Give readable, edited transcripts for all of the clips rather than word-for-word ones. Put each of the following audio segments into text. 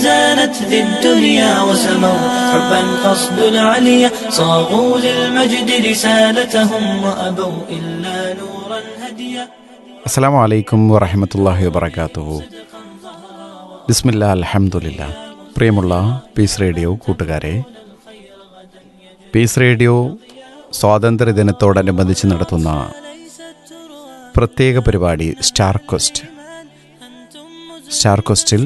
زانت ذي الدنيا وسموا حبا قصد العليا صاغوا للمجد رسالتهم وأبوا إلا نورا هديا. അസ്സലാമു അലൈക്കും വറഹ്മത്തുള്ളാഹി വബറകാതുഹു. ബിസ്മില്ലാ അൽഹംദുലില്ലാ. പ്രിയമുള്ള പീസ് റേഡിയോ കൂട്ടുകാരെ, പീസ് റേഡിയോ സ്വാതന്ത്ര്യദിനത്തോടനുബന്ധിച്ച് നടത്തുന്ന പ്രത്യേക പരിപാടി സ്റ്റാർ ക്വസ്റ്റിൽ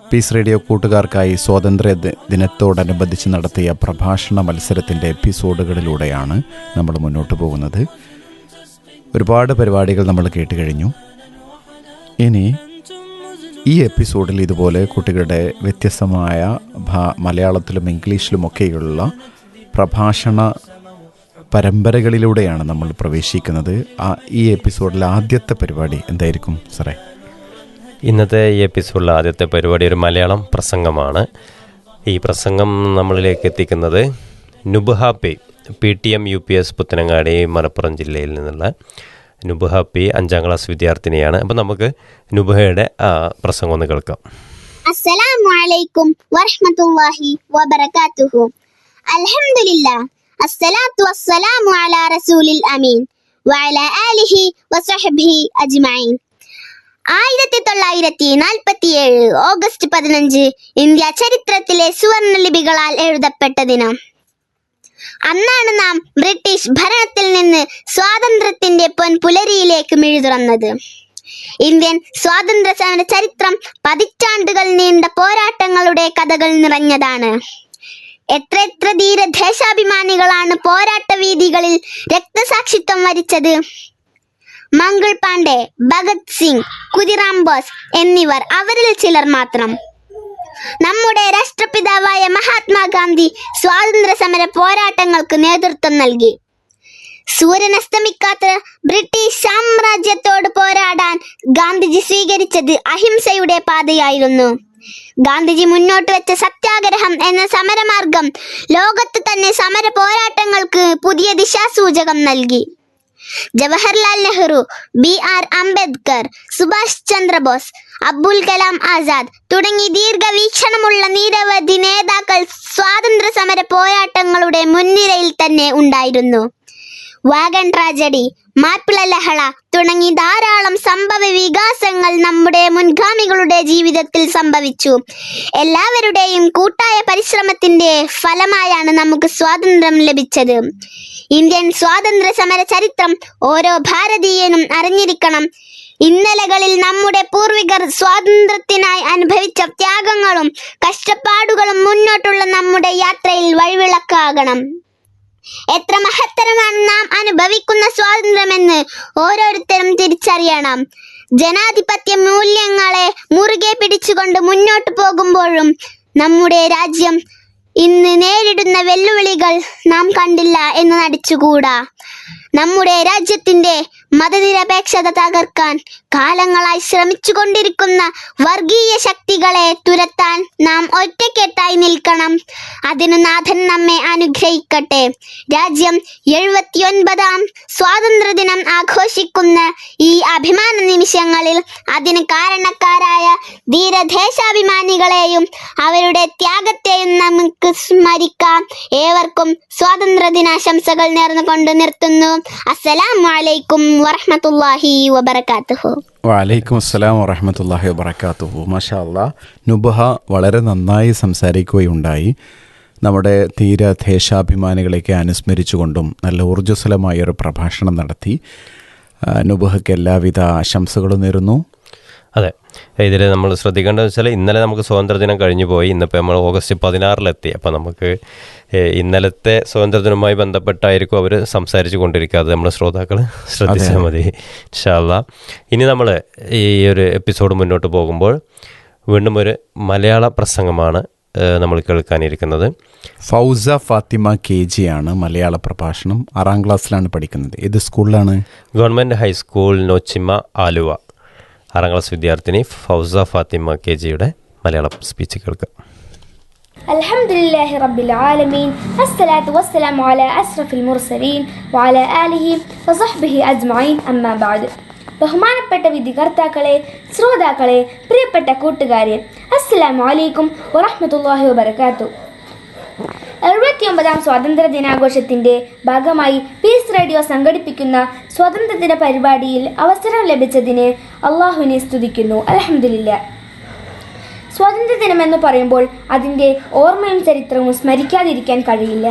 പീസ് റേഡിയോ കൂട്ടുകാർക്കായി സ്വാതന്ത്ര്യ ദിനത്തോടനുബന്ധിച്ച് നടത്തിയ പ്രഭാഷണ മത്സരത്തിൻ്റെ എപ്പിസോഡുകളിലൂടെയാണ് നമ്മൾ മുന്നോട്ട് പോകുന്നത്. ഒരുപാട് പരിപാടികൾ നമ്മൾ കേട്ട് കഴിഞ്ഞു. ഇനി ഈ എപ്പിസോഡിൽ ഇതുപോലെ കുട്ടികളുടെ വ്യത്യസ്തമായ മലയാളത്തിലും ഇംഗ്ലീഷിലുമൊക്കെയുള്ള പ്രഭാഷണ പരമ്പരകളിലൂടെയാണ് നമ്മൾ പ്രവേശിക്കുന്നത്. ഈ എപ്പിസോഡിലെ ആദ്യത്തെ പരിപാടി എന്തായിരിക്കും സാറേ? ഇന്നത്തെ ഈ എപ്പിസോഡിലെ ആദ്യത്തെ പരിപാടി ഒരു മലയാളം പ്രസംഗമാണ്. ഈ പ്രസംഗം നമ്മളിലേക്ക് എത്തിക്കുന്നത് Nubha P PTM UPS Puthanangadi Malappuram ജില്ലയിൽ നിന്നുള്ള നുബ്ഹ പി 5ാം ക്ലാസ് വിദ്യാർത്ഥിനിയാണ്. അപ്പം നമുക്ക് നുബ്ഹയുടെ പ്രസംഗം ഒന്ന് കേൾക്കാം. അസ്സലാമു അലൈക്കും വറഹ്മത്തുള്ളാഹി വബറകാതുഹു. അൽഹംദുലില്ലാഹ് അസ്സലാത്തു വസ്സലാമു അലാ റസൂലിൽ അമീൻ വഅലാ ആലിഹി വസഹ്ബിഹി അജ്മഈൻ. 1947 ഓഗസ്റ്റ് 15 ഇന്ത്യ ചരിത്രത്തിലെ സുവർണ ലിപികളാൽ എഴുതപ്പെട്ട ദിനം. അന്നാണ് നാം ബ്രിട്ടീഷ് ഭരണത്തിൽ നിന്ന് സ്വാതന്ത്ര്യത്തിന്റെ പൊൻപുലരിയിലേക്ക് മിഴിതുറന്നത്. ഇന്ത്യൻ സ്വാതന്ത്ര്യ സമര ചരിത്രം പതിറ്റാണ്ടുകൾ നീണ്ട പോരാട്ടങ്ങളുടെ കഥകൾ നിറഞ്ഞതാണ്. എത്ര ധീര ദേശാഭിമാനികളാണ് പോരാട്ട വീഥികളിൽ രക്തസാക്ഷിത്വം വരിച്ചത്. മംഗൾ പാണ്ഡെ, ഭഗത് സിംഗ്, ഖുദിറാം ബോസ് എന്നിവർ അവരിൽ ചിലർ മാത്രം. നമ്മുടെ രാഷ്ട്രപിതാവായ മഹാത്മാഗാന്ധി സ്വാതന്ത്ര്യ സമര പോരാട്ടങ്ങൾക്ക് നേതൃത്വം നൽകി. സൂര്യനസ്തമിക്കാത്ത ബ്രിട്ടീഷ് സാമ്രാജ്യത്തോട് പോരാടാൻ ഗാന്ധിജി സ്വീകരിച്ചത് അഹിംസയുടെ പാതയായിരുന്നു. ഗാന്ധിജി മുന്നോട്ട് വെച്ച സത്യാഗ്രഹം എന്ന സമരമാർഗം ലോകത്ത് തന്നെ സമര പോരാട്ടങ്ങൾക്ക് പുതിയ ദിശാസൂചകം നൽകി. ജവഹർലാൽ നെഹ്റു, BR അംബേദ്കർ, സുഭാഷ് ചന്ദ്രബോസ്, അബ്ദുൽ കലാം ആസാദ് തുടങ്ങി ദീർഘവീക്ഷണമുള്ള നിരവധി നേതാക്കൾ സ്വാതന്ത്ര്യ സമര പോരാട്ടങ്ങളുടെ മുൻനിരയിൽ തന്നെ ഉണ്ടായിരുന്നു. വാഗൺ ട്രാജഡി, മാപ്പിള ലഹള തുടങ്ങി ധാരാളം സംഭവ വികാസങ്ങൾ നമ്മുടെ മുൻഗാമികളുടെ ജീവിതത്തിൽ സംഭവിച്ചു. എല്ലാവരുടെയും കൂട്ടായ പരിശ്രമത്തിന്റെ ഫലമായാണ് നമുക്ക് സ്വാതന്ത്ര്യം ലഭിച്ചത്. ഇന്ത്യൻ സ്വാതന്ത്ര്യ സമര ചരിത്രം ഓരോ ഭാരതീയനും അറിഞ്ഞിരിക്കണം. ഇന്നലകളിൽ നമ്മുടെ പൂർവികർ സ്വാതന്ത്ര്യത്തിനായി അനുഭവിച്ച ത്യാഗങ്ങളും കഷ്ടപ്പാടുകളും മുന്നോട്ടുള്ള നമ്മുടെ യാത്രയിൽ വഴിവിളക്കാകണം. എത്ര മഹത്തരമാണ് നാം അനുഭവിക്കുന്ന സ്വാതന്ത്ര്യമെന്ന് ഓരോരുത്തരും തിരിച്ചറിയണം. ജനാധിപത്യ മൂല്യങ്ങളെ മുറുകെ പിടിച്ചുകൊണ്ട് മുന്നോട്ട് പോകുമ്പോഴും നമ്മുടെ രാജ്യം ഇന്ന് നേരിടുന്ന വെല്ലുവിളികൾ നാം കണ്ടില്ല എന്ന് നടിച്ചുകൂടാ. നമ്മുടെ രാജ്യത്തിന്റെ മതനിരപേക്ഷത തകർക്കാൻ കാലങ്ങളായി ശ്രമിച്ചുകൊണ്ടിരിക്കുന്ന വർഗീയ ശക്തികളെ തുരത്താൻ നാം ഒറ്റക്കെട്ടായി നിൽക്കണം. അതിനു നാഥൻ നമ്മെ അനുഗ്രഹിക്കട്ടെ. രാജ്യം 79ാം സ്വാതന്ത്ര്യദിനം ആഘോഷിക്കുന്ന ഈ അഭിമാന നിമിഷങ്ങളിൽ അതിന് കാരണക്കാരായ ധീരദേശാഭിമാനികളെയും അവരുടെ ത്യാഗത്തെയും നമുക്ക് സ്മരിക്കാം. ഏവർക്കും സ്വാതന്ത്ര്യദിനാശംസകൾ നേർന്നുകൊണ്ട് നിർത്തുന്നു. അസ്സലാമു അലൈക്കും വറഹ്മത്തുള്ളാഹി വബറകാതുഹു. വലൈക്കും അസ്സലാം വറഹ്മത്തുള്ളാഹി വബറകാതുഹു. മാഷാ അല്ലാ, നുബ്ഹ വളരെ നന്നായി സംസാരിക്കുകയുണ്ടായി. നമ്മുടെ ധീര ദേശാഭിമാനികളെയൊക്കെ അനുസ്മരിച്ചുകൊണ്ടും നല്ല ഊർജ്ജസ്വലമായൊരു പ്രഭാഷണം നടത്തി. നുബ്ഹയ്ക്ക് എല്ലാവിധ ആശംസകളും നേരുന്നു. അതെ, ഇതിൽ നമ്മൾ ശ്രദ്ധിക്കേണ്ടതെന്ന് വെച്ചാൽ ഇന്നലെ നമുക്ക് സ്വാതന്ത്ര്യദിനം കഴിഞ്ഞു പോയി. ഇന്നിപ്പോൾ നമ്മൾ ഓഗസ്റ്റ് 16 അപ്പോൾ നമുക്ക് ഇന്നലത്തെ സ്വാതന്ത്ര്യദിനവുമായി ബന്ധപ്പെട്ടായിരിക്കും അവർ സംസാരിച്ചു കൊണ്ടിരിക്കുക. അത് നമ്മുടെ ശ്രോതാക്കൾ ശ്രദ്ധിച്ചാൽ മതി ഇൻഷാ അല്ലാ. ഇനി നമ്മൾ ഈ ഒരു എപ്പിസോഡ് മുന്നോട്ട് പോകുമ്പോൾ വീണ്ടും ഒരു മലയാള പ്രസംഗമാണ് നമ്മൾ കേൾക്കാനിരിക്കുന്നത്. ഫൗസ ഫാത്തിമ KG ആണ് മലയാള പ്രഭാഷണം. 6ാം ക്ലാസ്സിലാണ് പഠിക്കുന്നത്. ഏത് സ്കൂളിലാണ്? Government High School Nochima Aluva. 6ാം ക്ലാസ് വിദ്യാർത്ഥിനി ഫൗസ ഫാത്തിമ KGയുടെ മലയാള സ്പീച്ച് കേൾക്കാം. അൽഹംദുലില്ലാഹി റബ്ബിൽ ആലമീൻ അസ്സലാത്തു വസ്സലാമു അലാ അഷ്റഫിൽ മുർസലീൻ വഅലാ ആലിഹി വസഹ്ബിഹി അജ്മഈൻ അമ്മാ ബഅദ്. ബഹുമാനപ്പെട്ട വിധികർത്താക്കളെ, ശ്രോതാക്കളെ, പ്രിയപ്പെട്ട കൂട്ടുകാരെ, അസ്സലാമു അലൈക്കും വറഹ്മത്തുള്ളാഹി വബറകാതുഹു. 79ാം സ്വാതന്ത്ര്യ ദിനാഘോഷത്തിന്റെ ഭാഗമായി പീസ് റേഡിയോ സംഘടിപ്പിക്കുന്ന സ്വാതന്ത്ര്യദിന പരിപാടിയിൽ അവസരം ലഭിച്ചതിന് അള്ളാഹുവിനെ സ്തുതിക്കുന്നു. അൽഹംദുലില്ലാ. സ്വാതന്ത്ര്യദിനം എന്ന് പറയുമ്പോൾ അതിൻ്റെ ഓർമ്മയും ചരിത്രവും സ്മരിക്കാതിരിക്കാൻ കഴിയില്ല.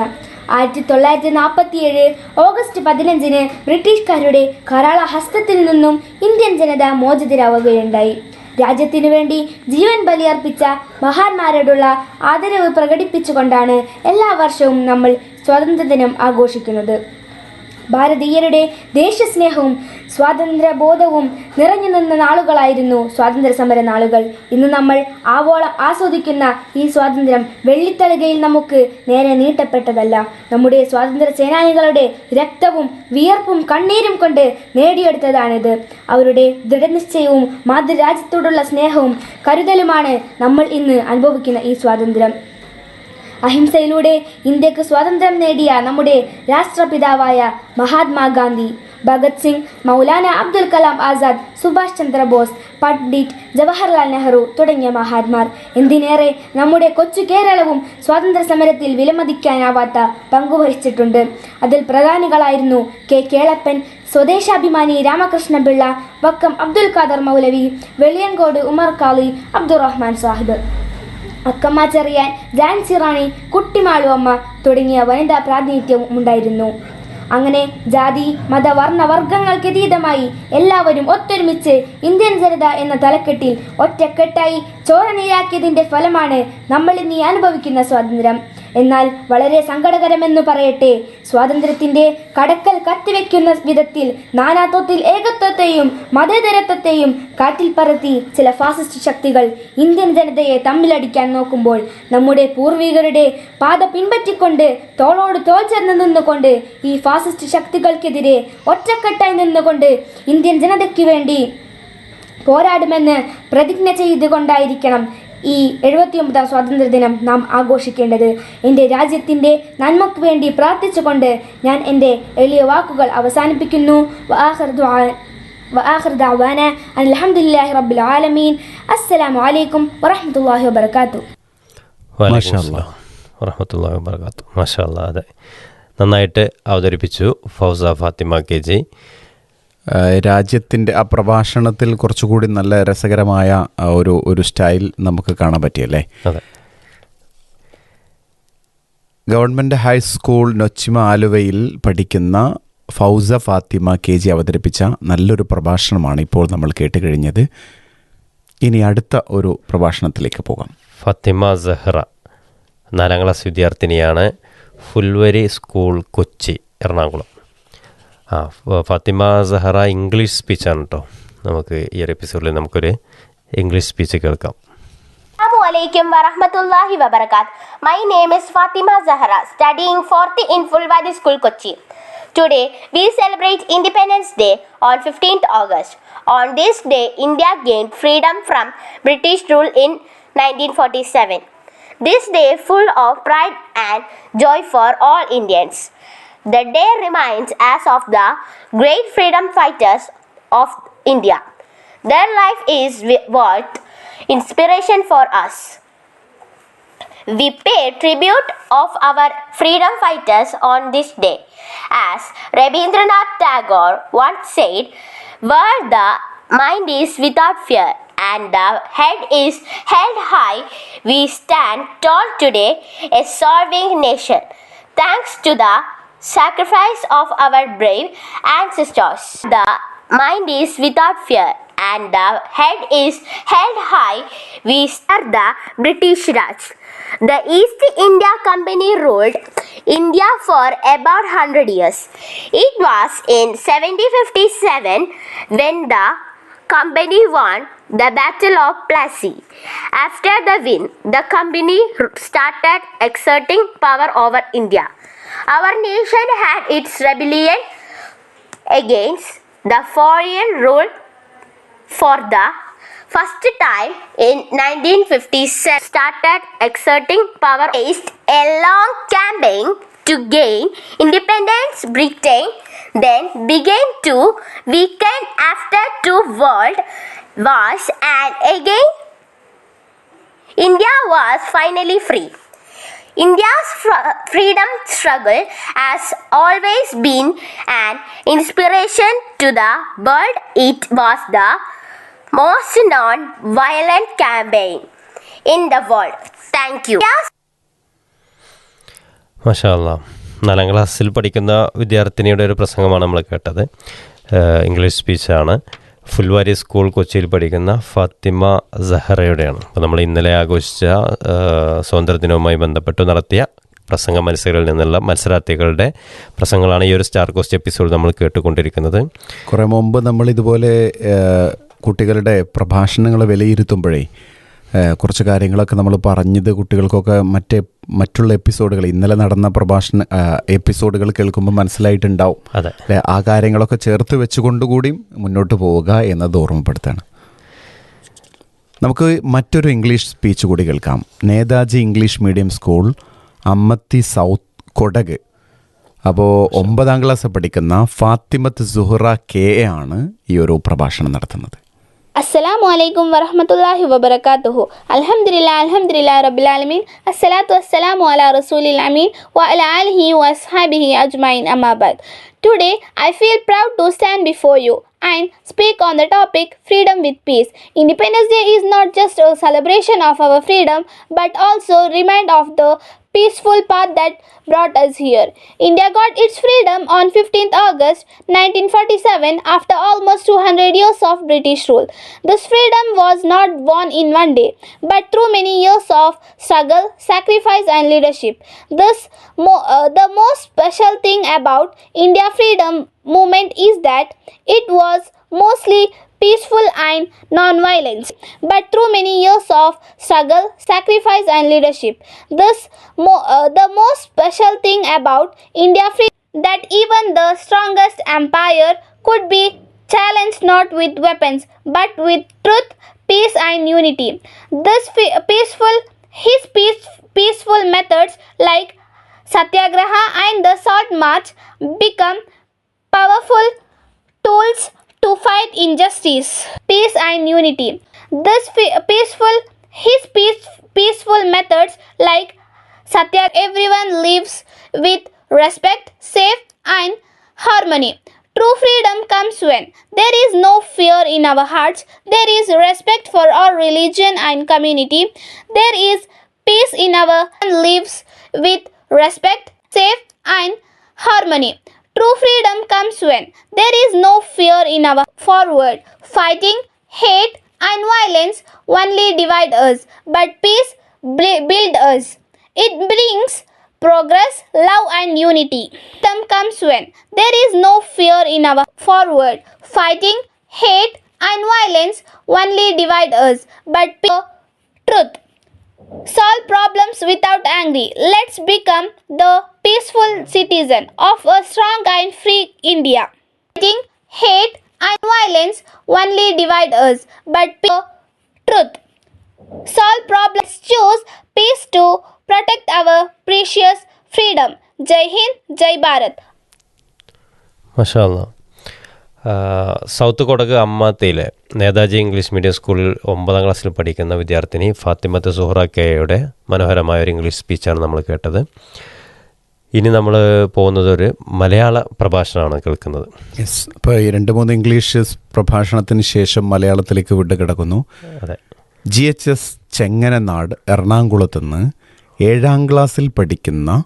1947 ഓഗസ്റ്റ് 15 ബ്രിട്ടീഷുകാരുടെ കരാള ഹസ്തത്തിൽ നിന്നും ഇന്ത്യൻ ജനത മോചിതരാവുകയുണ്ടായി. രാജ്യത്തിനു വേണ്ടി ജീവൻ ബലിയർപ്പിച്ച മഹാന്മാരോടുള്ള ആദരവ് പ്രകടിപ്പിച്ചുകൊണ്ടാണ് എല്ലാ വർഷവും നമ്മൾ സ്വാതന്ത്ര്യദിനം ആഘോഷിക്കുന്നത്. ഭാരതീയരുടെ ദേശസ്നേഹവും സ്വാതന്ത്ര്യബോധവും നിറഞ്ഞു നിന്ന നാളുകളായിരുന്നു സ്വാതന്ത്ര്യ സമര നാളുകൾ. ഇന്ന് നമ്മൾ ആവോളം ആസ്വദിക്കുന്ന ഈ സ്വാതന്ത്ര്യം വെള്ളിത്തളികയിൽ നമുക്ക് നേരെ നീട്ടപ്പെട്ടതല്ല. നമ്മുടെ സ്വാതന്ത്ര്യ സേനാനികളുടെ രക്തവും വിയർപ്പും കണ്ണീരും കൊണ്ട് നേടിയെടുത്തതാണിത്. അവരുടെ ദൃഢനിശ്ചയവും മാതൃരാജ്യത്തോടുള്ള സ്നേഹവും കരുതലുമാണ് നമ്മൾ ഇന്ന് അനുഭവിക്കുന്ന ഈ സ്വാതന്ത്ര്യം. അഹിംസയിലൂടെ ഇന്ത്യക്ക് സ്വാതന്ത്ര്യം നേടിയ നമ്മുടെ രാഷ്ട്രപിതാവായ മഹാത്മാഗാന്ധി, ഭഗത് സിംഗ്, മൗലാന അബ്ദുൽ കലാം ആസാദ്, സുഭാഷ് ചന്ദ്രബോസ്, പണ്ഡിറ്റ് ജവഹർലാൽ നെഹ്റു തുടങ്ങിയ മഹാന്മാർ, എന്തിനേറെ നമ്മുടെ കൊച്ചു കേരളവും സ്വാതന്ത്ര്യ സമരത്തിൽ വിലമതിക്കാനാവാത്ത പങ്കുവഹിച്ചിട്ടുണ്ട്. അതിൽ പ്രധാനികളായിരുന്നു കെ കേളപ്പൻ, സ്വദേശാഭിമാനി രാമകൃഷ്ണപിള്ള, വക്കം അബ്ദുൽ ഖാദർ മൗലവി, വെളിയങ്കോട് ഉമർ ഖാളി, അബ്ദുറഹ്മാൻ സാഹിബ്, അക്കമ്മ ചെറിയാൻ, ജാൻസി റാണി, കുട്ടിമാളുവമ്മ തുടങ്ങിയ വനിതാ പ്രാതിനിധ്യവും ഉണ്ടായിരുന്നു. അങ്ങനെ ജാതി മത വർണ്ണ വർഗങ്ങൾക്കതീതമായി എല്ലാവരും ഒത്തൊരുമിച്ച് ഇന്ത്യൻ ജനത എന്ന തലക്കെട്ടിൽ ഒറ്റക്കെട്ടായി ചോരനീരാക്കിയതിൻ്റെ ഫലമാണ് നമ്മൾ ഇന്ന് അനുഭവിക്കുന്ന സ്വാതന്ത്ര്യം. എന്നാൽ വളരെ സങ്കടകരമെന്ന് പറയട്ടെ, സ്വാതന്ത്ര്യത്തിൻ്റെ കടക്കൽ കത്തിവെക്കുന്ന വിധത്തിൽ നാനാത്വത്തിൽ ഏകത്വത്തെയും മതേതരത്വത്തെയും കാറ്റിൽ പറത്തി ചില ഫാസിസ്റ്റ് ശക്തികൾ ഇന്ത്യൻ ജനതയെ തമ്മിലടിക്കാൻ നോക്കുമ്പോൾ നമ്മുടെ പൂർവികരുടെ പാത പിൻപറ്റിക്കൊണ്ട് തോളോട് തോൾ ചേർന്ന് നിന്നുകൊണ്ട് ഈ ഫാസിസ്റ്റ് ശക്തികൾക്കെതിരെ ഒറ്റക്കെട്ടായി നിന്നുകൊണ്ട് ഇന്ത്യൻ ജനതയ്ക്ക് വേണ്ടി പോരാടുമെന്ന് പ്രതിജ്ഞ ചെയ്തുകൊണ്ടായിരിക്കണം ഈ 79ാം സ്വാതന്ത്ര്യദിനം നാം ആഘോഷിക്കേണ്ടത്. എൻ്റെ രാജ്യത്തിൻ്റെ നന്മയ്ക്ക് വേണ്ടി പ്രാർത്ഥിച്ചുകൊണ്ട് ഞാൻ എൻ്റെ എളിയ വാക്കുകൾ അവസാനിപ്പിക്കുന്നു. വആഖിറു ദഅവാന അൽഹംദുലില്ലാഹി റബ്ബിൽ ആലമീൻ. അസ്സലാമു അലൈക്കും വറഹ്മത്തുള്ളാഹി വബറകാതുഹു. വറഹ്മത്തുള്ളാഹി വബറകാതുഹു. മാഷാ അല്ലാഹ്. അതെ, നന്നായിട്ട് അവതരിപ്പിച്ചു ഫൗസ ഫാത്തിമ കെ ജി. രാജ്യത്തിൻ്റെ ആ പ്രഭാഷണത്തിൽ കുറച്ചുകൂടി നല്ല രസകരമായ ഒരു സ്റ്റൈൽ നമുക്ക് കാണാൻ പറ്റിയല്ലേ. അതെ. ഗവൺമെൻറ് ഹൈസ്കൂൾ നൊച്ചിമ ആലുവയിൽ പഠിക്കുന്ന ഫൗസ ഫാത്തിമ കെ ജി അവതരിപ്പിച്ച നല്ലൊരു പ്രഭാഷണമാണ് ഇപ്പോൾ നമ്മൾ കേട്ട് കഴിഞ്ഞത്. ഇനി അടുത്ത ഒരു പ്രഭാഷണത്തിലേക്ക് പോകാം. ഫാത്തിമ സഹ്റ 4ാം ക്ലാസ് വിദ്യാർത്ഥിനിയാണ്. ഫുൽവരി സ്കൂൾ, കൊച്ചി, എറണാകുളം. ഫാത്തിമ സഹറ ഇംഗ്ലീഷ് സ്പീച്ചാണ് കേട്ടോ. നമുക്ക് ഈ ഒരു എപ്പിസോഡിൽ നമുക്കൊരു ഇംഗ്ലീഷ് സ്പീച്ച് കേൾക്കാം. Assalamualaikum warahmatullahi wabarakatuh. My name is Fatima Zahra, studying 4th in Fulvadi School, Kochi. Today, we celebrate Independence Day on 15th August. On this day, India gained freedom from British rule in 1947. This day full of pride and joy for all Indians. The day reminds us of the great freedom fighters of India. Their life is worth inspiration for us. We pay tribute of our freedom fighters on this day. As Rabindranath Tagore once said, where the mind is without fear and the head is held high, we stand tall today, a serving nation. Thanks to the sacrifice of our brave ancestors. The mind is without fear and the head is held high, we serve the British Raj. The East India Company ruled India for about 100 years. It was in 1757 when the company won the Battle of Plassey. After the win, the company started exerting power over India. Our nation had its rebellion against the foreign rule for the first time in 1957. Started exerting power against a long campaign to gain independence. Britain then began to weaken after 2 world wars and again India was finally free. India's freedom struggle has always been an inspiration to the world. It was the most non-violent campaign in the world. Thank you. മാഷാ അല്ലാ, 4ാം ക്ലാസ്സിൽ പഠിക്കുന്ന വിദ്യാർത്ഥിനിയുടെ ഒരു പ്രസംഗമാണ് നമ്മൾ കേട്ടത്. English സ്പീച്ചാണ്. Phulwari school കൊച്ചിയിൽ പഠിക്കുന്ന ഫാത്തിമ സഹറയുടെയാണ്. അപ്പോൾ നമ്മൾ ഇന്നലെ ആഘോഷിച്ച സ്വാതന്ത്ര്യദിനവുമായി ബന്ധപ്പെട്ട് നടത്തിയ പ്രസംഗ മത്സരങ്ങളിൽ നിന്നുള്ള മത്സരാർത്ഥികളുടെ പ്രസംഗങ്ങളാണ് ഈ ഒരു സ്റ്റാർ കോസ്റ്റ് എപ്പിസോഡ് നമ്മൾ കേട്ടുകൊണ്ടിരിക്കുന്നത്. കുറേ മുമ്പ് നമ്മൾ ഇതുപോലെ കുട്ടികളുടെ പ്രഭാഷണങ്ങൾ വിലയിരുത്തുമ്പോഴേ കുറച്ച് കാര്യങ്ങളൊക്കെ നമ്മൾ പറഞ്ഞത് കുട്ടികൾക്കൊക്കെ മറ്റുള്ള എപ്പിസോഡുകൾ ഇന്നലെ നടന്ന എപ്പിസോഡുകൾ കേൾക്കുമ്പോൾ മനസ്സിലായിട്ടുണ്ടാവും. അല്ലേ? ആ കാര്യങ്ങളൊക്കെ ചേർത്ത് വെച്ചുകൊണ്ടുകൂടിയും മുന്നോട്ട് പോവുക എന്നത് ഓർമ്മപ്പെടുത്താണ്. നമുക്ക് മറ്റൊരു ഇംഗ്ലീഷ് സ്പീച്ച് കൂടി കേൾക്കാം. Netaji English medium school, Ammathi south, Kodagu. അപ്പോൾ 9ാം ക്ലാസ് പഠിക്കുന്ന ഫാത്തിമത്ത് സുഹറ കെ ആണ് ഈ ഒരു പ്രഭാഷണം നടത്തുന്നത്. അസ്സലാമു അലൈക്കും വറഹ്മത്തുള്ളാഹി വബറകാതുഹു. അൽഹംദുലില്ലാഹി റബ്ബിൽ ആലമീൻ. അസ്സലാത്തു വസ്സലാമു അലാ റസൂലിൽ അമീൻ വഅലാ ആലിഹി വഅസ്ഹാബിഹി അജ്മഈൻ. അമ്മാ ബഅദ്. Today I feel proud to stand before you and speak on the topic freedom with peace. Independence Day is not just a celebration of our freedom but also remind of the peaceful path that brought us here. India got its freedom on 15th August 1947 after almost 200 years of British rule. This freedom was not won in one day, but through many years of struggle, sacrifice and leadership. The most special thing about India freedom movement is that it was mostly peaceful and non-violence, but through many years of struggle, sacrifice and leadership. The most special thing about India freedom that even the strongest empire could be challenged not with weapons but with truth, peace and unity. Peaceful methods like Satyagraha and the Salt March become powerful tools to fight injustice, peace and unity. Peaceful methods like Satyagraha, everyone lives with respect, safe and harmony. True freedom comes when there is no fear in our hearts, there is respect for our religion and community, there is peace in our lives with respect, safe and harmony. True freedom comes when there is no fear in our forward. Fighting, hate and violence only divide us, but peace build us. It brings progress, love and unity. Freedom comes when there is no fear in our forward. Fighting, hate and violence only divide us, but truth. Solve problems without anger. Let's become the peaceful citizen of a strong and free India. Fighting, hate and violence only divide us, but truth. Solve problems. Choose peace to protect our precious freedom. Jai Hind, Jai Bharat. മാഷാ അല്ലാ. South Kodagu അമ്മാത്തിയിലെ Netaji English medium സ്കൂളിൽ 9ാം ക്ലാസ്സിൽ പഠിക്കുന്ന വിദ്യാർത്ഥിനി ഫാത്തിമത്ത് സുഹറ കെയുടെ മനോഹരമായ ഒരു ഇംഗ്ലീഷ് സ്പീച്ചാണ് നമ്മൾ കേട്ടത്. ഇനി നമ്മൾ പോകുന്നത് ഒരു മലയാള പ്രഭാഷണമാണ് കേൾക്കുന്നത്. യെസ്, ഇപ്പോൾ ഈ 2-3 ഇംഗ്ലീഷ് പ്രഭാഷണത്തിന് ശേഷം മലയാളത്തിലേക്ക് വിട്ടുകിടക്കുന്നു. അതെ. GHS ചെങ്ങനനാട് എറണാകുളത്ത് നിന്ന് 7ാം ക്ലാസ്സിൽ പഠിക്കുന്ന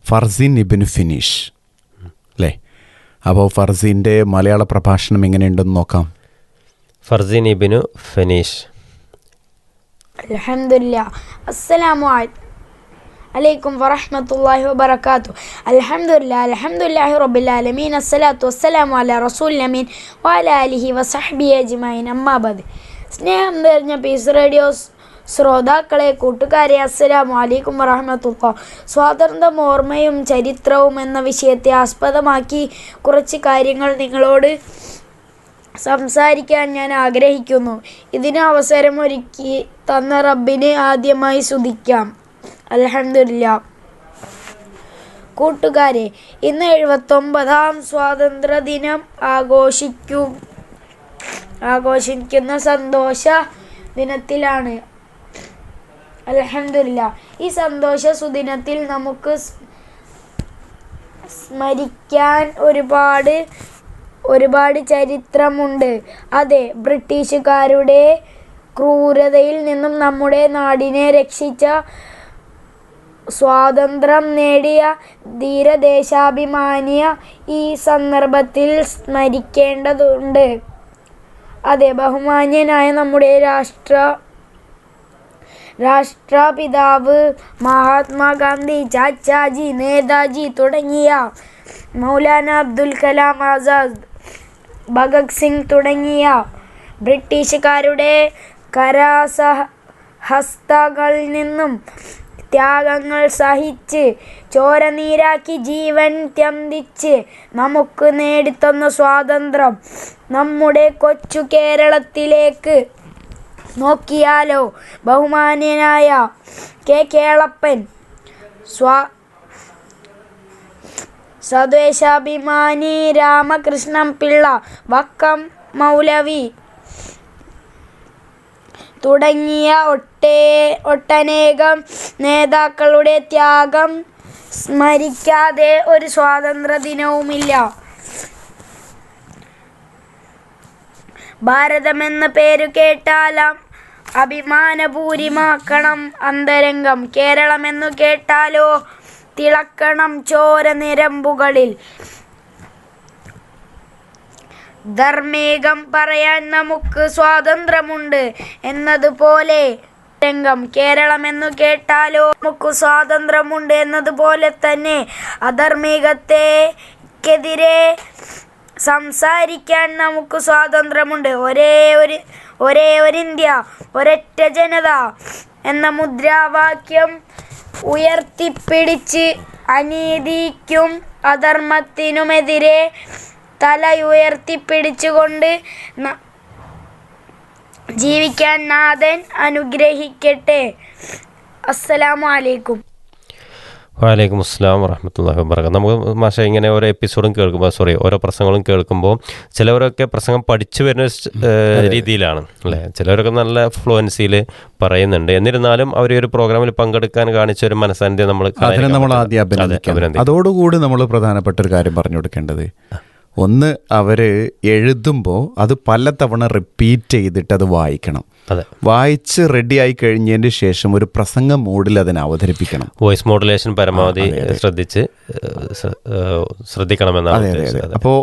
ഫർസീൻ ഇബിൻ ഫിനിഷ് അല്ലേ? അപ്പോൾ ഫർസീൻ്റെ മലയാള പ്രഭാഷണം എങ്ങനെയുണ്ടെന്ന് നോക്കാം. ഫർസീൻ ഇബിനു ഫിനിഷ്. അൽഹംദുലില്ലാഹ്. അസ്സലാമു അലൈക്കും വറഹ്മത്തുള്ളാഹി വബറകാതുഹു. അൽഹംദുലില്ലാഹി റബ്ബിൽ ആലമീൻ. അസ്സലാത്തു വസ്സലാമു അലാ റസൂലിൽ അമീൻ വഅലാ ആലിഹി വസഹ്ബിഹി അജ്മഈൻ. അമ്മാ ബഅദ്. സ്നേഹം നിറഞ്ഞ പീസ് റേഡിയോ ശ്രോതാക്കളെ, കൂട്ടുകാരെ, അസ്സലാമു അലൈക്കും വറഹ്മത്തുള്ളാഹി. സ്വാതന്ത്ര്യം, ഓർമ്മയും ചരിത്രവും എന്ന വിഷയത്തെ ആസ്പദമാക്കി കുറച്ച് കാര്യങ്ങൾ നിങ്ങളോട് സംസാരിക്കാൻ ഞാൻ ആഗ്രഹിക്കുന്നു. ഇതിന് അവസരമൊരുക്കി തന്ന റബ്ബിനെ ആദ്യമായി സ്തുതിക്കാം. അൽഹംദുലില്ലാഹ്. കൂട്ടുകാരെ, ഇന്ന് 79ാം സ്വാതന്ത്ര്യ ദിനം ആഘോഷിക്കുന്ന സന്തോഷ ദിനത്തിലാണ്. അൽഹംദുലില്ലാ. ഈ സന്തോഷ സുദിനത്തിൽ നമുക്ക് സ്മരിക്കാൻ ഒരുപാട് ചരിത്രമുണ്ട്. അതെ, ബ്രിട്ടീഷുകാരുടെ ക്രൂരതയിൽ നിന്നും നമ്മുടെ നാടിനെ രക്ഷിച്ച, സ്വാതന്ത്ര്യം നേടിയ ധീരദേശാഭിമാനിയെ ഈ സന്ദർഭത്തിൽ സ്മരിക്കേണ്ടതുണ്ട്. അതെ, ബഹുമാന്യനായ നമ്മുടെ രാഷ്ട്രപിതാവ് മഹാത്മാഗാന്ധി, ചാച്ചാജി, നേതാജി തുടങ്ങിയ, മൗലാന അബ്ദുൽ കലാം ആസാദ്, ഭഗത് സിംഗ് തുടങ്ങിയ ബ്രിട്ടീഷുകാരുടെ കരാസഹസ്തങ്ങളിൽ നിന്നും ത്യാഗങ്ങൾ സഹിച്ച് ചോരനീരാക്കി ജീവൻ ത്യജിച്ച് നമുക്ക് നേടിത്തന്ന സ്വാതന്ത്ര്യം നമ്മുടെ കൊച്ചു കേരളത്തിലേക്ക് നോക്കിയാലോ? ബഹുമാന്യനായ കെ കേളപ്പൻ, സ്വദേശാഭിമാനി രാമകൃഷ്ണൻ പിള്ള, വക്കം മൗലവി തുടങ്ങിയ ഒട്ടനേകം നേതാക്കളുടെ ത്യാഗം സ്മരിക്കാതെ ഒരു സ്വാതന്ത്ര്യ ദിനവുമില്ല. ഭാരതമെന്ന പേരു കേട്ടാലും അഭിമാനപൂരിമാക്കണം അന്തരംഗം. കേരളമെന്നു കേട്ടാലോ തിളക്കണം ചോര നിരമ്പുകളിൽ. ധാർമ്മികം പറയാൻ നമുക്ക് സ്വാതന്ത്ര്യമുണ്ട് എന്നതുപോലെ രംഗം. കേരളമെന്നു കേട്ടാലോ നമുക്ക് സ്വാതന്ത്ര്യമുണ്ട് എന്നതുപോലെ തന്നെ അധാർമികതയ്ക്കെതിരെ സംസാരിക്കാൻ നമുക്ക് സ്വാതന്ത്ര്യമുണ്ട്. ഒരേ ഒരു ഇന്ത്യ, ഒരൊറ്റ ജനത എന്ന മുദ്രാവാക്യം ഉയർത്തിപ്പിടിച്ച് അനീതിക്കും അധർമ്മത്തിനുമെതിരെ തലയുയർത്തിപ്പിടിച്ചുകൊണ്ട് ജീവിക്കാൻ നാഥൻ അനുഗ്രഹിക്കട്ടെ. അസ്സലാമു അലൈക്കും. വലൈക്കും അസ്സലാം വറഹ്മത്തുള്ളാഹി വബറകാതുഹു. നമുക്ക് മാഷ ഇങ്ങനെ ഓരോ എപ്പിസോഡും കേൾക്കുമ്പോൾ ഓരോ പ്രസംഗങ്ങളും കേൾക്കുമ്പോൾ ചിലവരൊക്കെ പ്രസംഗം പഠിച്ചു വരുന്ന രീതിയിലാണ് അല്ലേ, ചിലവരൊക്കെ നല്ല ഫ്ലുവൻസിയിൽ പറയുന്നുണ്ട്. എന്നിരുന്നാലും അവർ ഒരു പ്രോഗ്രാമിൽ പങ്കെടുക്കാൻ കാണിച്ച ഒരു മനസ്സാന്നിധ്യം നമ്മൾ ആദ്യം അഭിനന്ദിക്കണം. അതോടുകൂടി നമ്മൾ പ്രധാനപ്പെട്ട ഒരു കാര്യം പറഞ്ഞു കൊടുക്കേണ്ടത്, ഒന്ന് അവർ എഴുതുമ്പോൾ അത് പലതവണ റിപ്പീറ്റ് ചെയ്തിട്ട് അത് വായിക്കണം. വായിച്ച് റെഡിയായി കഴിഞ്ഞതിന് ശേഷം ഒരു പ്രസംഗ മോഡിൽ അതിനെ അവതരിപ്പിക്കണം. വോയിസ് മോഡുലേഷൻ പരമാവധി ശ്രദ്ധിക്കണമെന്നാണ്. അതെ. അപ്പോൾ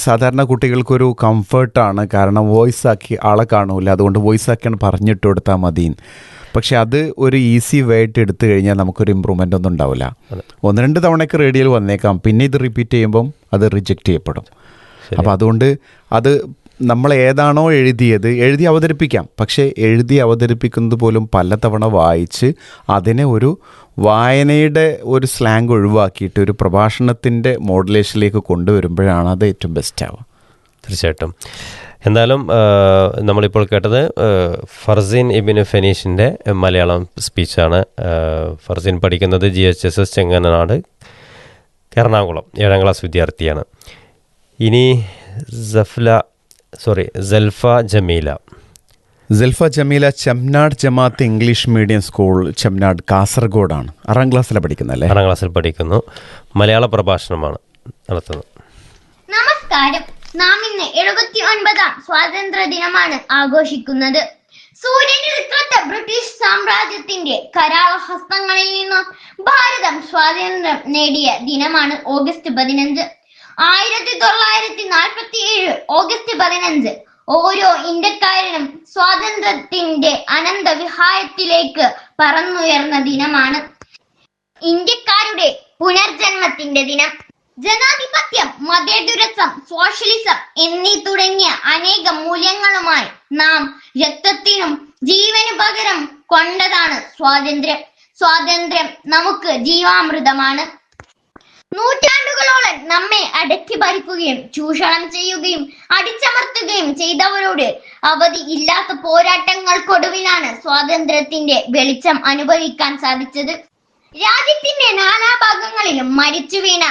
സാധാരണ കുട്ടികൾക്കൊരു കംഫർട്ടാണ്, കാരണം വോയിസ് ആക്കി ആളെ കാണൂല, അതുകൊണ്ട് വോയിസ് ആക്കിയാണ് പറഞ്ഞിട്ട് കൊടുത്താൽ മതി. പക്ഷെ അത് ഒരു ഈസി വേ ആയിട്ട് എടുത്തു കഴിഞ്ഞാൽ നമുക്കൊരു ഇമ്പ്രൂവ്മെൻ്റ് ഒന്നും ഉണ്ടാവില്ല. 1-2 തവണയൊക്കെ റേഡിയോയിൽ വന്നേക്കാം, പിന്നെ ഇത് റിപ്പീറ്റ് ചെയ്യുമ്പം അത് റിജക്റ്റ് ചെയ്യപ്പെടും. അപ്പോൾ അതുകൊണ്ട് അത് നമ്മൾ ഏതാണോ എഴുതി അവതരിപ്പിക്കാം. പക്ഷേ എഴുതി അവതരിപ്പിക്കുന്നത് പോലും പലതവണ വായിച്ച് അതിനെ ഒരു വായനയുടെ ഒരു സ്ലാങ് ഒഴിവാക്കിയിട്ട് ഒരു പ്രഭാഷണത്തിൻ്റെ മോഡുലേഷനിലേക്ക് കൊണ്ടുവരുമ്പോഴാണ് അത് ഏറ്റവും ബെസ്റ്റ് ആവുക. തീർച്ചയായിട്ടും. എന്തായാലും നമ്മളിപ്പോൾ കേട്ടത് ഫർസീൻ ഇബിന് ഫെനീഷിൻ്റെ മലയാളം സ്പീച്ചാണ്. ഫർസീൻ പഠിക്കുന്നത് GHSS ചെങ്ങനാട്, എറണാകുളം, 7ാം ക്ലാസ് വിദ്യാർത്ഥിയാണ്. ഇനി സൽഫ ജമീല ചെമ്നാട് ജമാഅത്ത് ഇംഗ്ലീഷ് മീഡിയം സ്കൂൾ, ചെമ്നാട്, കാസർഗോഡാണ്. 6ാം ക്ലാസ്സിലാണ് പഠിക്കുന്നത്. 6ാം ക്ലാസ്സിൽ പഠിക്കുന്നു. മലയാള പ്രഭാഷണമാണ് നടത്തുന്നത്. നമസ്കാരം. നാം ഇന്ന് 79ാം സ്വാതന്ത്ര്യ ദിനമാണ് ആഘോഷിക്കുന്നത്. സൂര്യനിൽ തൊട്ട ബ്രിട്ടീഷ് സാമ്രാജ്യത്തിന്റെ കരാള ഹസ്തങ്ങളിൽ നിന്നും ഭാരതം സ്വാതന്ത്ര്യം നേടിയ ദിനമാണ് ഓഗസ്റ്റ് 15. 1947 ഓഗസ്റ്റ് 15 ഓരോ ഇന്ത്യക്കാരനും സ്വാതന്ത്ര്യത്തിന്റെ അനന്തവിഹായത്തിലേക്ക് പറന്നുയർന്ന ദിനമാണ്. ഇന്ത്യക്കാരുടെ പുനർജന്മത്തിന്റെ ദിനം. ജനാധിപത്യം, മതേതരത്വം, സോഷ്യലിസം എന്നീ തുടങ്ങിയ അനേകം മൂല്യങ്ങളുമായി നാം രക്തത്തിനും ജീവനു പകരം കൊണ്ടതാണ് സ്വാതന്ത്ര്യം. സ്വാതന്ത്ര്യം നമുക്ക് ജീവാമൃതമാണ്. നൂറ്റാണ്ടുകളോളം നമ്മെ അടക്കി ഭരിക്കുകയും ചൂഷണം ചെയ്യുകയും അടിച്ചമർത്തുകയും ചെയ്തവരോട് അവധി ഇല്ലാത്ത പോരാട്ടങ്ങൾക്കൊടുവിലാണ് സ്വാതന്ത്ര്യത്തിന്റെ വെളിച്ചം അനുഭവിക്കാൻ സാധിച്ചത്. രാജ്യത്തിന്റെ നാനാഭാഗങ്ങളിലും മരിച്ചു വീണ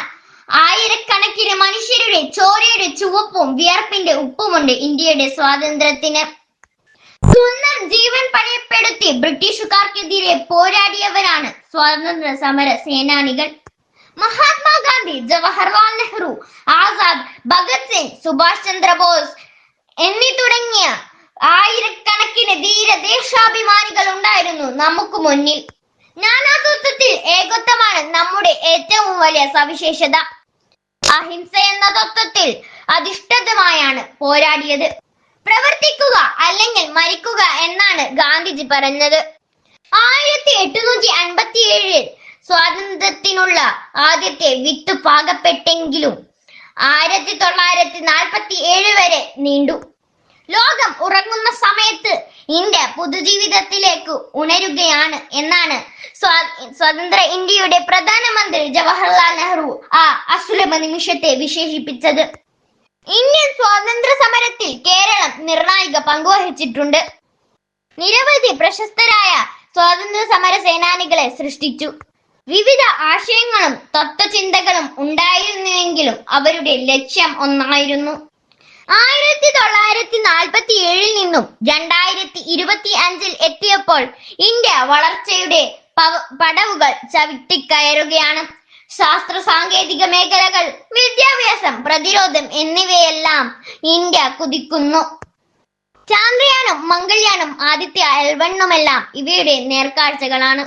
ആയിരക്കണക്കിന് മനുഷ്യരുടെ ചോരയുടെ ചുവപ്പും വിയർപ്പിന്റെ ഉപ്പുമുണ്ട് ഇന്ത്യയുടെ സ്വാതന്ത്ര്യത്തിന്. സ്വന്തം ജീവൻ പണയപ്പെടുത്തി ബ്രിട്ടീഷുകാർക്കെതിരെ പോരാടിയവരാണ് സ്വാതന്ത്ര്യ സമര സേനാനികൾ. മഹാത്മാഗാന്ധി, ജവഹർലാൽ നെഹ്റു, ആസാദ്, ഭഗത് സിംഗ്, സുഭാഷ് ചന്ദ്രബോസ് എന്നീ തുടങ്ങിയ ആയിരക്കണക്കിന് ധീര ദേശാഭിമാനികൾ ഉണ്ടായിരുന്നു നമുക്ക് മുന്നിൽ. നാനാത്വത്തിൽ ഏകത്വമാണ് നമ്മുടെ ഏറ്റവും വലിയ സവിശേഷത. അഹിംസ എന്ന തത്വത്തിൽ അധിഷ്ഠിതമായാണ് പോരാടിയത്. പ്രവർത്തിക്കുക അല്ലെങ്കിൽ മരിക്കുക എന്നാണ് ഗാന്ധിജി പറഞ്ഞത്. 1857 സ്വാതന്ത്ര്യത്തിനുള്ള ആദ്യത്തെ വിത്ത് പാകപ്പെട്ടെങ്കിലും 1947 വരെ നീണ്ടു. ലോകം ഉറങ്ങുന്ന സമയത്ത് ഇന്ത്യ പുതുജീവിതത്തിലേക്ക് ഉണരുകയാണ് എന്നാണ് സ്വതന്ത്ര ഇന്ത്യയുടെ പ്രധാനമന്ത്രി ജവഹർലാൽ നെഹ്റു ആ അസുലഭ നിമിഷത്തെ വിശേഷിപ്പിച്ചത്. ഇന്ത്യൻ സ്വാതന്ത്ര്യ സമരത്തിൽ കേരളം നിർണായക പങ്കുവഹിച്ചിട്ടുണ്ട്. നിരവധി പ്രശസ്തരായ സ്വാതന്ത്ര്യ സമര സേനാനികളെ സൃഷ്ടിച്ചു. വിവിധ ആശയങ്ങളും തത്വചിന്തകളും ഉണ്ടായിരുന്നുവെങ്കിലും അവരുടെ ലക്ഷ്യം ഒന്നായിരുന്നു. 1947 നിന്നും 2025 എത്തിയപ്പോൾ ഇന്ത്യ വളർച്ചയുടെ പടവുകൾ ചവിട്ടിക്കയറുകയാണ്. ശാസ്ത്ര സാങ്കേതിക മേഖലകൾ, വിദ്യാഭ്യാസം, പ്രതിരോധം എന്നിവയെല്ലാം ഇന്ത്യ കുതിക്കുന്നു. ചാന്ദ്രയാനും മംഗൾയാനും ആദിത്യ L1 ഇവയുടെ നേർക്കാഴ്ചകളാണ്.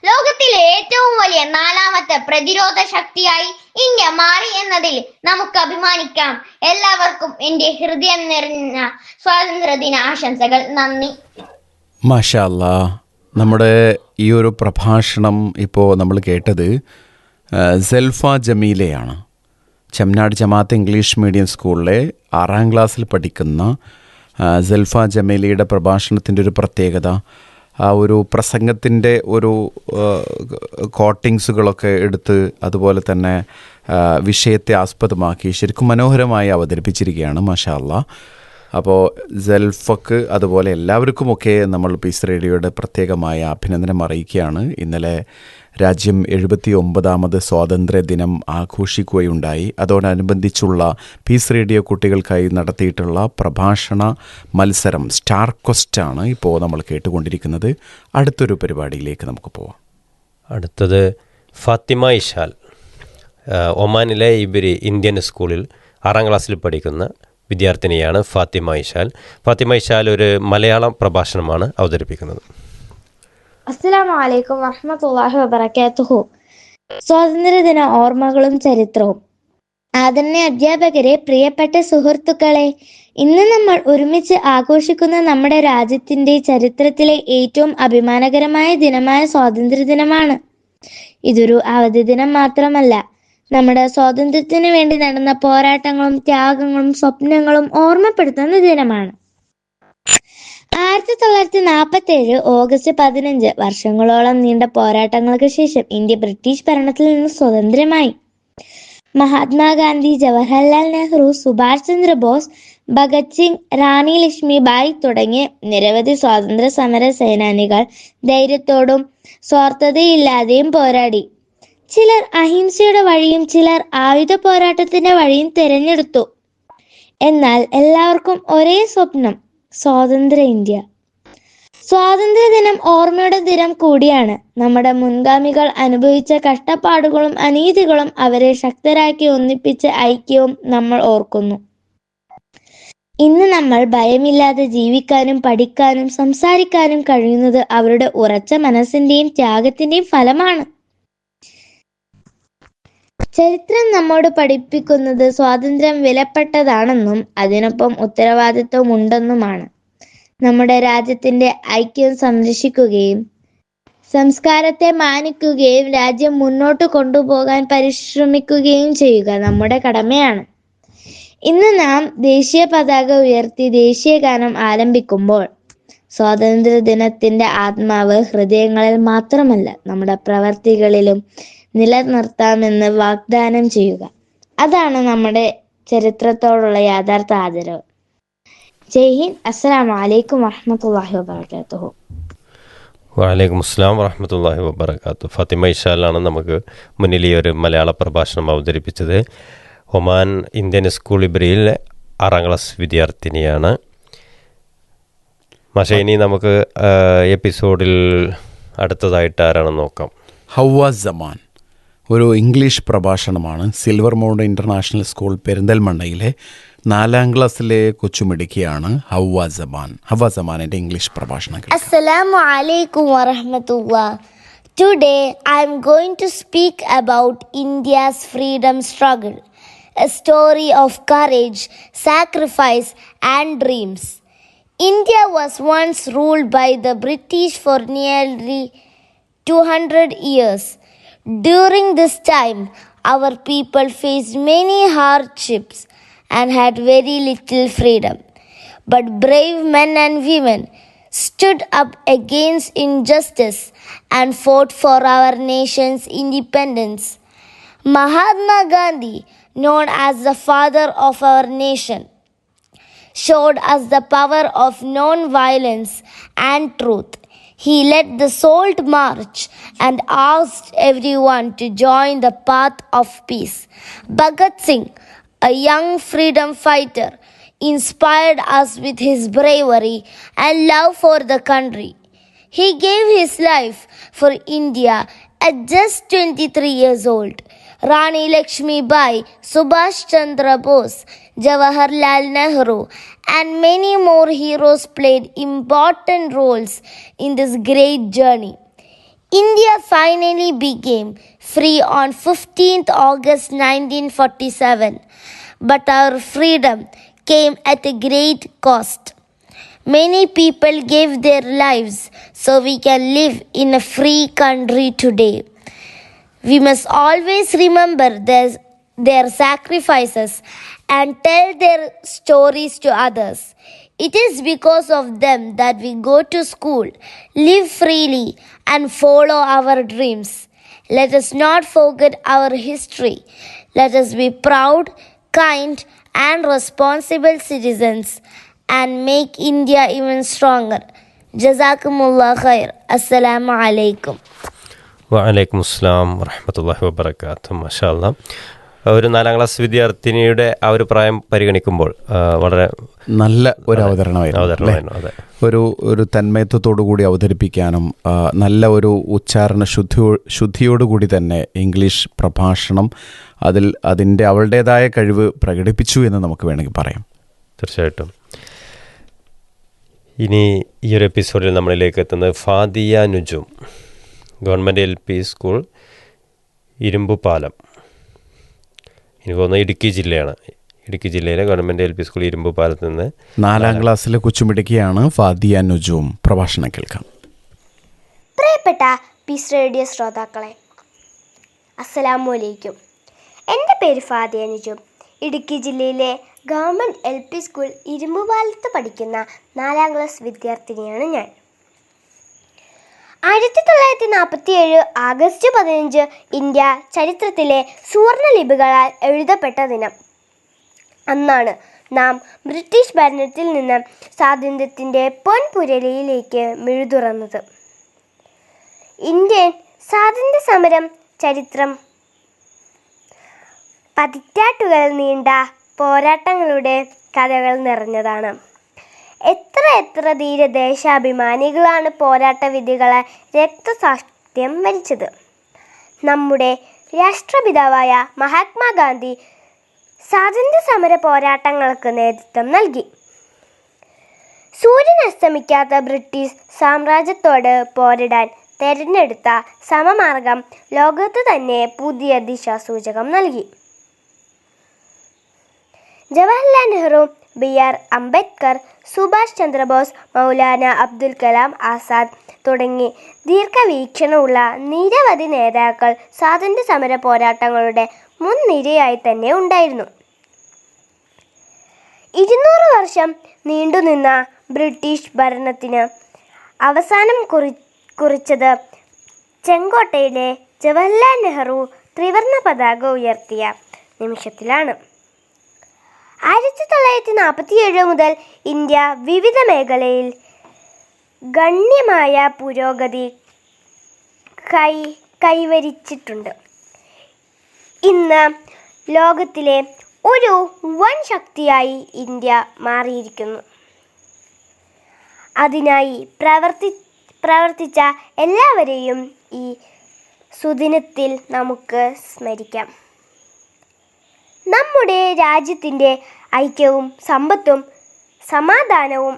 ലോകത്തിലെ ഏറ്റവും വലിയ 4ാമത്തെ പ്രതിരോധ ശക്തിയായി ഇന്ത്യ മാറി എന്നതിൽ നമുക്ക് അഭിമാനിക്കാം. എല്ലാവർക്കും എൻ്റെ ഹൃദയം നിറഞ്ഞ സ്വാതന്ത്ര്യദിന ആശംസകൾ. നന്ദി. മാഷാ അല്ലാ. നമ്മുടെ ഈ ഒരു പ്രഭാഷണം ഇപ്പോൾ നമ്മൾ കേട്ടത് സെൽഫ ജമീലയാണ്. ചെമ്മനാട് ജമാഅത്ത് ഇംഗ്ലീഷ് മീഡിയം സ്കൂളിലെ 6ാം ക്ലാസ്സിൽ പഠിക്കുന്ന സെൽഫ ജമീലയുടെ പ്രഭാഷണത്തിൻ്റെ ഒരു പ്രത്യേകത, ആ ഒരു പ്രസംഗത്തിൻ്റെ ഒരു കോട്ടിങ്സുകളൊക്കെ എടുത്ത് അതുപോലെ തന്നെ വിഷയത്തെ ആസ്പദമാക്കി ശരിക്കും മനോഹരമായി അവതരിപ്പിച്ചിരിക്കുകയാണ്. മാഷാ അല്ലാ. അപ്പോൾ സെൽഫക്ക് അതുപോലെ എല്ലാവർക്കുമൊക്കെ നമ്മൾ പീസ് റേഡിയോയുടെ പ്രത്യേകമായ അഭിനന്ദനം അറിയിക്കുകയാണ്. ഇന്നലെ രാജ്യം 79ാമത് സ്വാതന്ത്ര്യ ദിനം ആഘോഷിക്കുകയുണ്ടായി. അതോടനുബന്ധിച്ചുള്ള പീസ് റേഡിയോ കുട്ടികൾക്കായി നടത്തിയിട്ടുള്ള പ്രഭാഷണ മത്സരം സ്റ്റാർ ക്വസ്റ്റാണ് ഇപ്പോൾ നമ്മൾ കേട്ടുകൊണ്ടിരിക്കുന്നത്. അടുത്തൊരു പരിപാടിയിലേക്ക് നമുക്ക് പോവാം. അടുത്തത് ഫാത്തിമ ഇഷാൽ, ഒമാനിലെ ഇബരി ഇന്ത്യൻ സ്കൂളിൽ 6ാം ക്ലാസ്സിൽ പഠിക്കുന്ന വിദ്യാർത്ഥിനിയാണ് ഫാത്തിമ ഇഷാൽ. ഫാത്തിമ ഇഷാൽ ഒരു മലയാളം പ്രഭാഷണമാണ് അവതരിപ്പിക്കുന്നത്. അസ്സലാമു അലൈക്കും വറഹ്മത്തുള്ളാഹി വബറകാതുഹു. സ്വാതന്ത്ര്യദിന ഓർമ്മകളും ചരിത്രവും. ആദരണീയ അധ്യാപകരെ, പ്രിയപ്പെട്ട സുഹൃത്തുക്കളെ, ഇന്ന് നമ്മൾ ഒരുമിച്ച് ആഘോഷിക്കുന്ന നമ്മുടെ രാജ്യത്തിന്റെ ചരിത്രത്തിലെ ഏറ്റവും അഭിമാനകരമായ ദിനമായ സ്വാതന്ത്ര്യദിനമാണ്. ഇതൊരു അവധി ദിനം മാത്രമല്ല, നമ്മുടെ സ്വാതന്ത്ര്യത്തിന് വേണ്ടി നടന്ന പോരാട്ടങ്ങളും ത്യാഗങ്ങളും സ്വപ്നങ്ങളും ഓർമ്മപ്പെടുത്തുന്ന ദിനമാണ്. 1947 ഓഗസ്റ്റ് 15 വർഷങ്ങളോളം നീണ്ട പോരാട്ടങ്ങൾക്ക് ശേഷം ഇന്ത്യ ബ്രിട്ടീഷ് ഭരണത്തിൽ നിന്ന് സ്വതന്ത്രമായി. മഹാത്മാഗാന്ധി, ജവഹർലാൽ നെഹ്റു, സുഭാഷ് ചന്ദ്രബോസ്, ഭഗത് സിംഗ്, റാണി ലക്ഷ്മിബായി തുടങ്ങിയ നിരവധി സ്വാതന്ത്ര്യ സമര സേനാനികൾ ധൈര്യത്തോടും സ്വാർത്ഥതയില്ലാതെയും പോരാടി. ചിലർ അഹിംസയുടെ വഴിയും ചിലർ ആയുധ പോരാട്ടത്തിന്റെ വഴിയും തിരഞ്ഞെടുത്തു. എന്നാൽ എല്ലാവർക്കും ഒരേ സ്വപ്നം, സ്വതന്ത്ര ഇന്ത്യ. സ്വാതന്ത്ര്യദിനം ഓർമ്മയുടെ ദിനം കൂടിയാണ്. നമ്മുടെ മുൻഗാമികൾ അനുഭവിച്ച കഷ്ടപ്പാടുകളും അനീതികളും അവരെ ശക്തരാക്കി ഒന്നിപ്പിച്ച ഐക്യവും നമ്മൾ ഓർക്കുന്നു. ഇന്ന് നമ്മൾ ഭയമില്ലാതെ ജീവിക്കാനും പഠിക്കാനും സംസാരിക്കാനും കഴിയുന്നത് അവരുടെ ഉറച്ച മനസ്സിന്റെയും ത്യാഗത്തിന്റെയും ഫലമാണ്. ചരിത്രം നമ്മോട് പഠിപ്പിക്കുന്നത് സ്വാതന്ത്ര്യം വിലപ്പെട്ടതാണെന്നും അതിനൊപ്പം ഉത്തരവാദിത്വം ഉണ്ടെന്നുമാണ്. നമ്മുടെ രാജ്യത്തിന്റെ ഐക്യം സംരക്ഷിക്കുകയും സംസ്കാരത്തെ മാനിക്കുകയും രാജ്യം മുന്നോട്ട് കൊണ്ടുപോകാൻ പരിശ്രമിക്കുകയും ചെയ്യുക നമ്മുടെ കടമയാണ്. ഇന്ന് നാം ദേശീയ പതാക ഉയർത്തി ദേശീയ ഗാനം ആലപിക്കുമ്പോൾ സ്വാതന്ത്ര്യ ദിനത്തിന്റെ ആത്മാവ് ഹൃദയങ്ങളിൽ മാത്രമല്ല നമ്മുടെ പ്രവർത്തികളിലും നിലനിർത്താമെന്ന് വാഗ്ദാനം ചെയ്യുക. അതാണ് നമ്മുടെ ചരിത്രത്തോടുള്ള യഥാർത്ഥ ആദരവ്. ജയ് ഹിന്ദ്. അസ്സലാമു അലൈക്കും വറഹ്മത്തുള്ളാഹി വബറകാതുഹു. വഅലൈക്കും അസ്സലാം വറഹ്മത്തുള്ളാഹി വബറകാതുഹു. ഫാത്തിമ ഇഷാലാണ് നമുക്ക് മുന്നിൽ ഈ ഒരു മലയാള പ്രഭാഷണം അവതരിപ്പിച്ചത്. ഒമാൻ ഇന്ത്യൻ സ്കൂൾ ഇബ്രിയിൽ 6ാം ക്ലാസ് വിദ്യാർത്ഥിനിയാണ്. പക്ഷേ ഇനി നമുക്ക് എപ്പിസോഡിൽ അടുത്തതായിട്ട് ആരാണെന്ന് നോക്കാം. ഹവ്വ സമാൻ ഒരു ഇംഗ്ലീഷ് പ്രഭാഷണമാണ്. സിൽവർ മൗണ്ട് ഇൻ്റർനാഷണൽ സ്കൂൾ പെരിന്തൽമണ്ണയിലെ 4ാം ക്ലാസ്സിലെ കൊച്ചുമിടുക്കിയാണ് ഹവ്വ സമാൻ. ഹവ്വ സമാനിൻ്റെ ഇംഗ്ലീഷ് പ്രഭാഷണം. Assalamu alaikum wa rahmatullah. Today I am going to speak about India's freedom struggle, a story of courage, sacrifice and dreams. India was once ruled by the British for nearly 200 years. During this time, our people faced many hardships and had very little freedom. But brave men and women stood up against injustice and fought for our nation's independence. Mahatma Gandhi, known as the father of our nation, showed us the power of non-violence and truth. He led the Salt March and asked everyone to join the path of peace. Bhagat Singh, a young freedom fighter, inspired us with his bravery and love for the country. He gave his life for India at just 23 years old. Rani Lakshmi Bai, Subhash Chandra Bose, Jawaharlal Nehru, and many more heroes played important roles in this great journey. India finally became free on 15th August 1947, but our freedom came at a great cost. Many people gave their lives so we can live in a free country today. We must always remember their sacrifices and tell their stories to others. It is because of them that we go to school, live freely, and follow our dreams. Let us not forget our history. Let us be proud, kind, and responsible citizens and make India even stronger. Jazakumullah khair. Assalamu alaikum. വഅലൈക്കും അസ്സലാം വറഹ്മത്തുള്ളാഹി വബറകാതുഹു. മാഷാ അല്ലാഹ്. ഒരു 4ാം class വിദ്യാർത്ഥിനിയുടെ ആ ഒരു പ്രായം പരിഗണിക്കുമ്പോൾ വളരെ നല്ല ഒരു അവതരണമായിരുന്നു. അതെ. ഒരു തന്മയത്വത്തോടു കൂടി അവതരിപ്പിക്കാനും നല്ല ഒരു ഉച്ചാരണ ശുദ്ധിയോടുകൂടി തന്നെ ഇംഗ്ലീഷ് പ്രഭാഷണം അതിൻ്റെ അവളുടേതായ കഴിവ് പ്രകടിപ്പിച്ചു എന്ന് നമുക്ക് വേണമെങ്കിൽ പറയാം. തീർച്ചയായിട്ടും. ഇനി ഈ ഒരു എപ്പിസോഡിൽ നമ്മളിലേക്ക് എത്തുന്നത് Fadiya Nujum, Government LP School Irumbupalam. എനിക്ക് തോന്നുന്നത് ഇടുക്കി ജില്ലയാണ്. ഇടുക്കി ജില്ലയിലെ ഗവൺമെൻറ് LP സ്കൂൾ ഇരുമ്പുപാലത്ത് നിന്ന് 4ാം ക്ലാസ്സിലെ കൊച്ചുമിടുക്കിയാണ് ഫാദിയ നുജും. പ്രഭാഷണം കേൾക്കാം. പ്രിയപ്പെട്ട പീസ് റേഡിയോ ശ്രോതാക്കളെ, അസ്സലാമു അലൈക്കും. എൻ്റെ പേര് ഫാദിയ നുജും. ഇടുക്കി ജില്ലയിലെ ഗവൺമെൻറ് LP സ്കൂൾ ഇരുമ്പുപാലത്ത് പഠിക്കുന്ന 4ാം ക്ലാസ് വിദ്യാർത്ഥിനിയാണ് ഞാൻ. 1947 ആഗസ്റ്റ് 15 ഇന്ത്യ ചരിത്രത്തിലെ സുവർണ ലിപികളാൽ എഴുതപ്പെട്ട ദിനം. അന്നാണ് നാം ബ്രിട്ടീഷ് ഭരണത്തിൽ നിന്ന് സ്വാതന്ത്ര്യത്തിൻ്റെ പൊൻപുരലിയിലേക്ക് മിഴുതുറന്നത്. ഇന്ത്യൻ സ്വാതന്ത്ര്യ സമരം ചരിത്രം പതിറ്റാണ്ടുകൾ നീണ്ട പോരാട്ടങ്ങളുടെ കഥകൾ നിറഞ്ഞതാണ്. എത്ര ധീരദേശാഭിമാനികളാണ് പോരാട്ട വിധികളെ രക്തസാക്ഷ്യം വരിച്ചത്. നമ്മുടെ രാഷ്ട്രപിതാവായ മഹാത്മാഗാന്ധി സ്വാതന്ത്ര്യ സമര പോരാട്ടങ്ങൾക്ക് നേതൃത്വം നൽകി. സൂര്യൻ അസ്തമിക്കാത്ത ബ്രിട്ടീഷ് സാമ്രാജ്യത്തോട് പോരിടാൻ തെരഞ്ഞെടുത്ത സമമാർഗം ലോകത്ത് തന്നെ പുതിയ ദിശാസൂചകം നൽകി. ജവഹർലാൽ നെഹ്റു, BR അംബേദ്കർ, സുഭാഷ് ചന്ദ്രബോസ്, മൗലാന അബ്ദുൽ കലാം ആസാദ് തുടങ്ങി ദീർഘവീക്ഷണമുള്ള നിരവധി നേതാക്കൾ സ്വാതന്ത്ര്യ സമര പോരാട്ടങ്ങളുടെ മുൻനിരയായി തന്നെ ഉണ്ടായിരുന്നു. 200 വർഷം നീണ്ടുനിന്ന ബ്രിട്ടീഷ് ഭരണത്തിന് അവസാനം കുറിച്ചത് ചെങ്കോട്ടയിലെ ജവഹർലാൽ നെഹ്റു ത്രിവർണ്ണ പതാക ഉയർത്തിയ നിമിഷത്തിലാണ്. 1947 മുതൽ ഇന്ത്യ വിവിധ മേഖലയിൽ ഗണ്യമായ പുരോഗതി കൈവരിച്ചിട്ടുണ്ട്. ഇന്ന് ലോകത്തിലെ ഒരു വൻ ശക്തിയായി ഇന്ത്യ മാറിയിരിക്കുന്നു. അതിനായി പ്രവർത്തിച്ച എല്ലാവരെയും ഈ സുദിനത്തിൽ നമുക്ക് സ്മരിക്കാം. നമ്മുടെ രാജ്യത്തിൻ്റെ ഐക്യവും സമ്പത്തും സമാധാനവും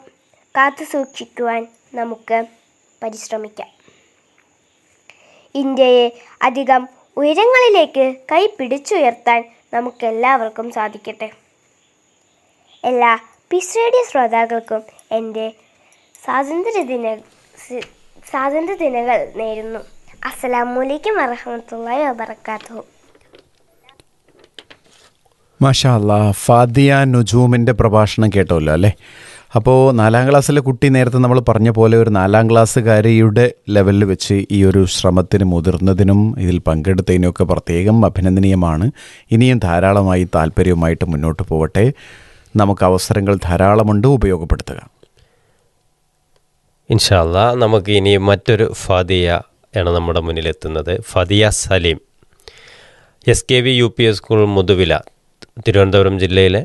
കാത്തുസൂക്ഷിക്കുവാൻ നമുക്ക് പരിശ്രമിക്കാം. ഇന്ത്യയെ അധികം ഉയരങ്ങളിലേക്ക് കൈപിടിച്ചുയർത്താൻ നമുക്കെല്ലാവർക്കും സാധിക്കട്ടെ. എല്ലാ പീസ് റേഡിയോ ശ്രോതാക്കൾക്കും എൻ്റെ സ്വാതന്ത്ര്യദിനങ്ങൾ നേരുന്നു. അസ്സലാമു അലൈക്കും വറഹ്മത്തുള്ളാഹി വബറകാതുഹു. മാഷാ അല്ലാ, ഫാദിയ നുജൂമിൻ്റെ പ്രഭാഷണം കേട്ടല്ലോ അല്ലേ? അപ്പോൾ 4ാം ക്ലാസ്സിലെ കുട്ടി നേരത്തെ നമ്മൾ പറഞ്ഞ പോലെ ഒരു 4ാം ക്ലാസ്സുകാരിയുടെ ലെവലിൽ വെച്ച് ഈ ഒരു ശ്രമത്തിന് മുതിർന്നതിനും ഇതിൽ പങ്കെടുത്തതിനുമൊക്കെ പ്രത്യേകം അഭിനന്ദനീയമാണ്. ഇനിയും ധാരാളമായി താല്പര്യവുമായിട്ട് മുന്നോട്ട് പോവട്ടെ. നമുക്ക് അവസരങ്ങൾ ധാരാളമുണ്ട്, ഉപയോഗപ്പെടുത്തുക. ഇൻഷാ അല്ലാ, നമുക്ക് ഇനി മറ്റൊരു ഫാദിയ ആണ് നമ്മുടെ മുന്നിലെത്തുന്നത്. Fadiya Saleem, SKV UPS School Muthuvila, Thiruvananthapuram ജില്ലയിലെ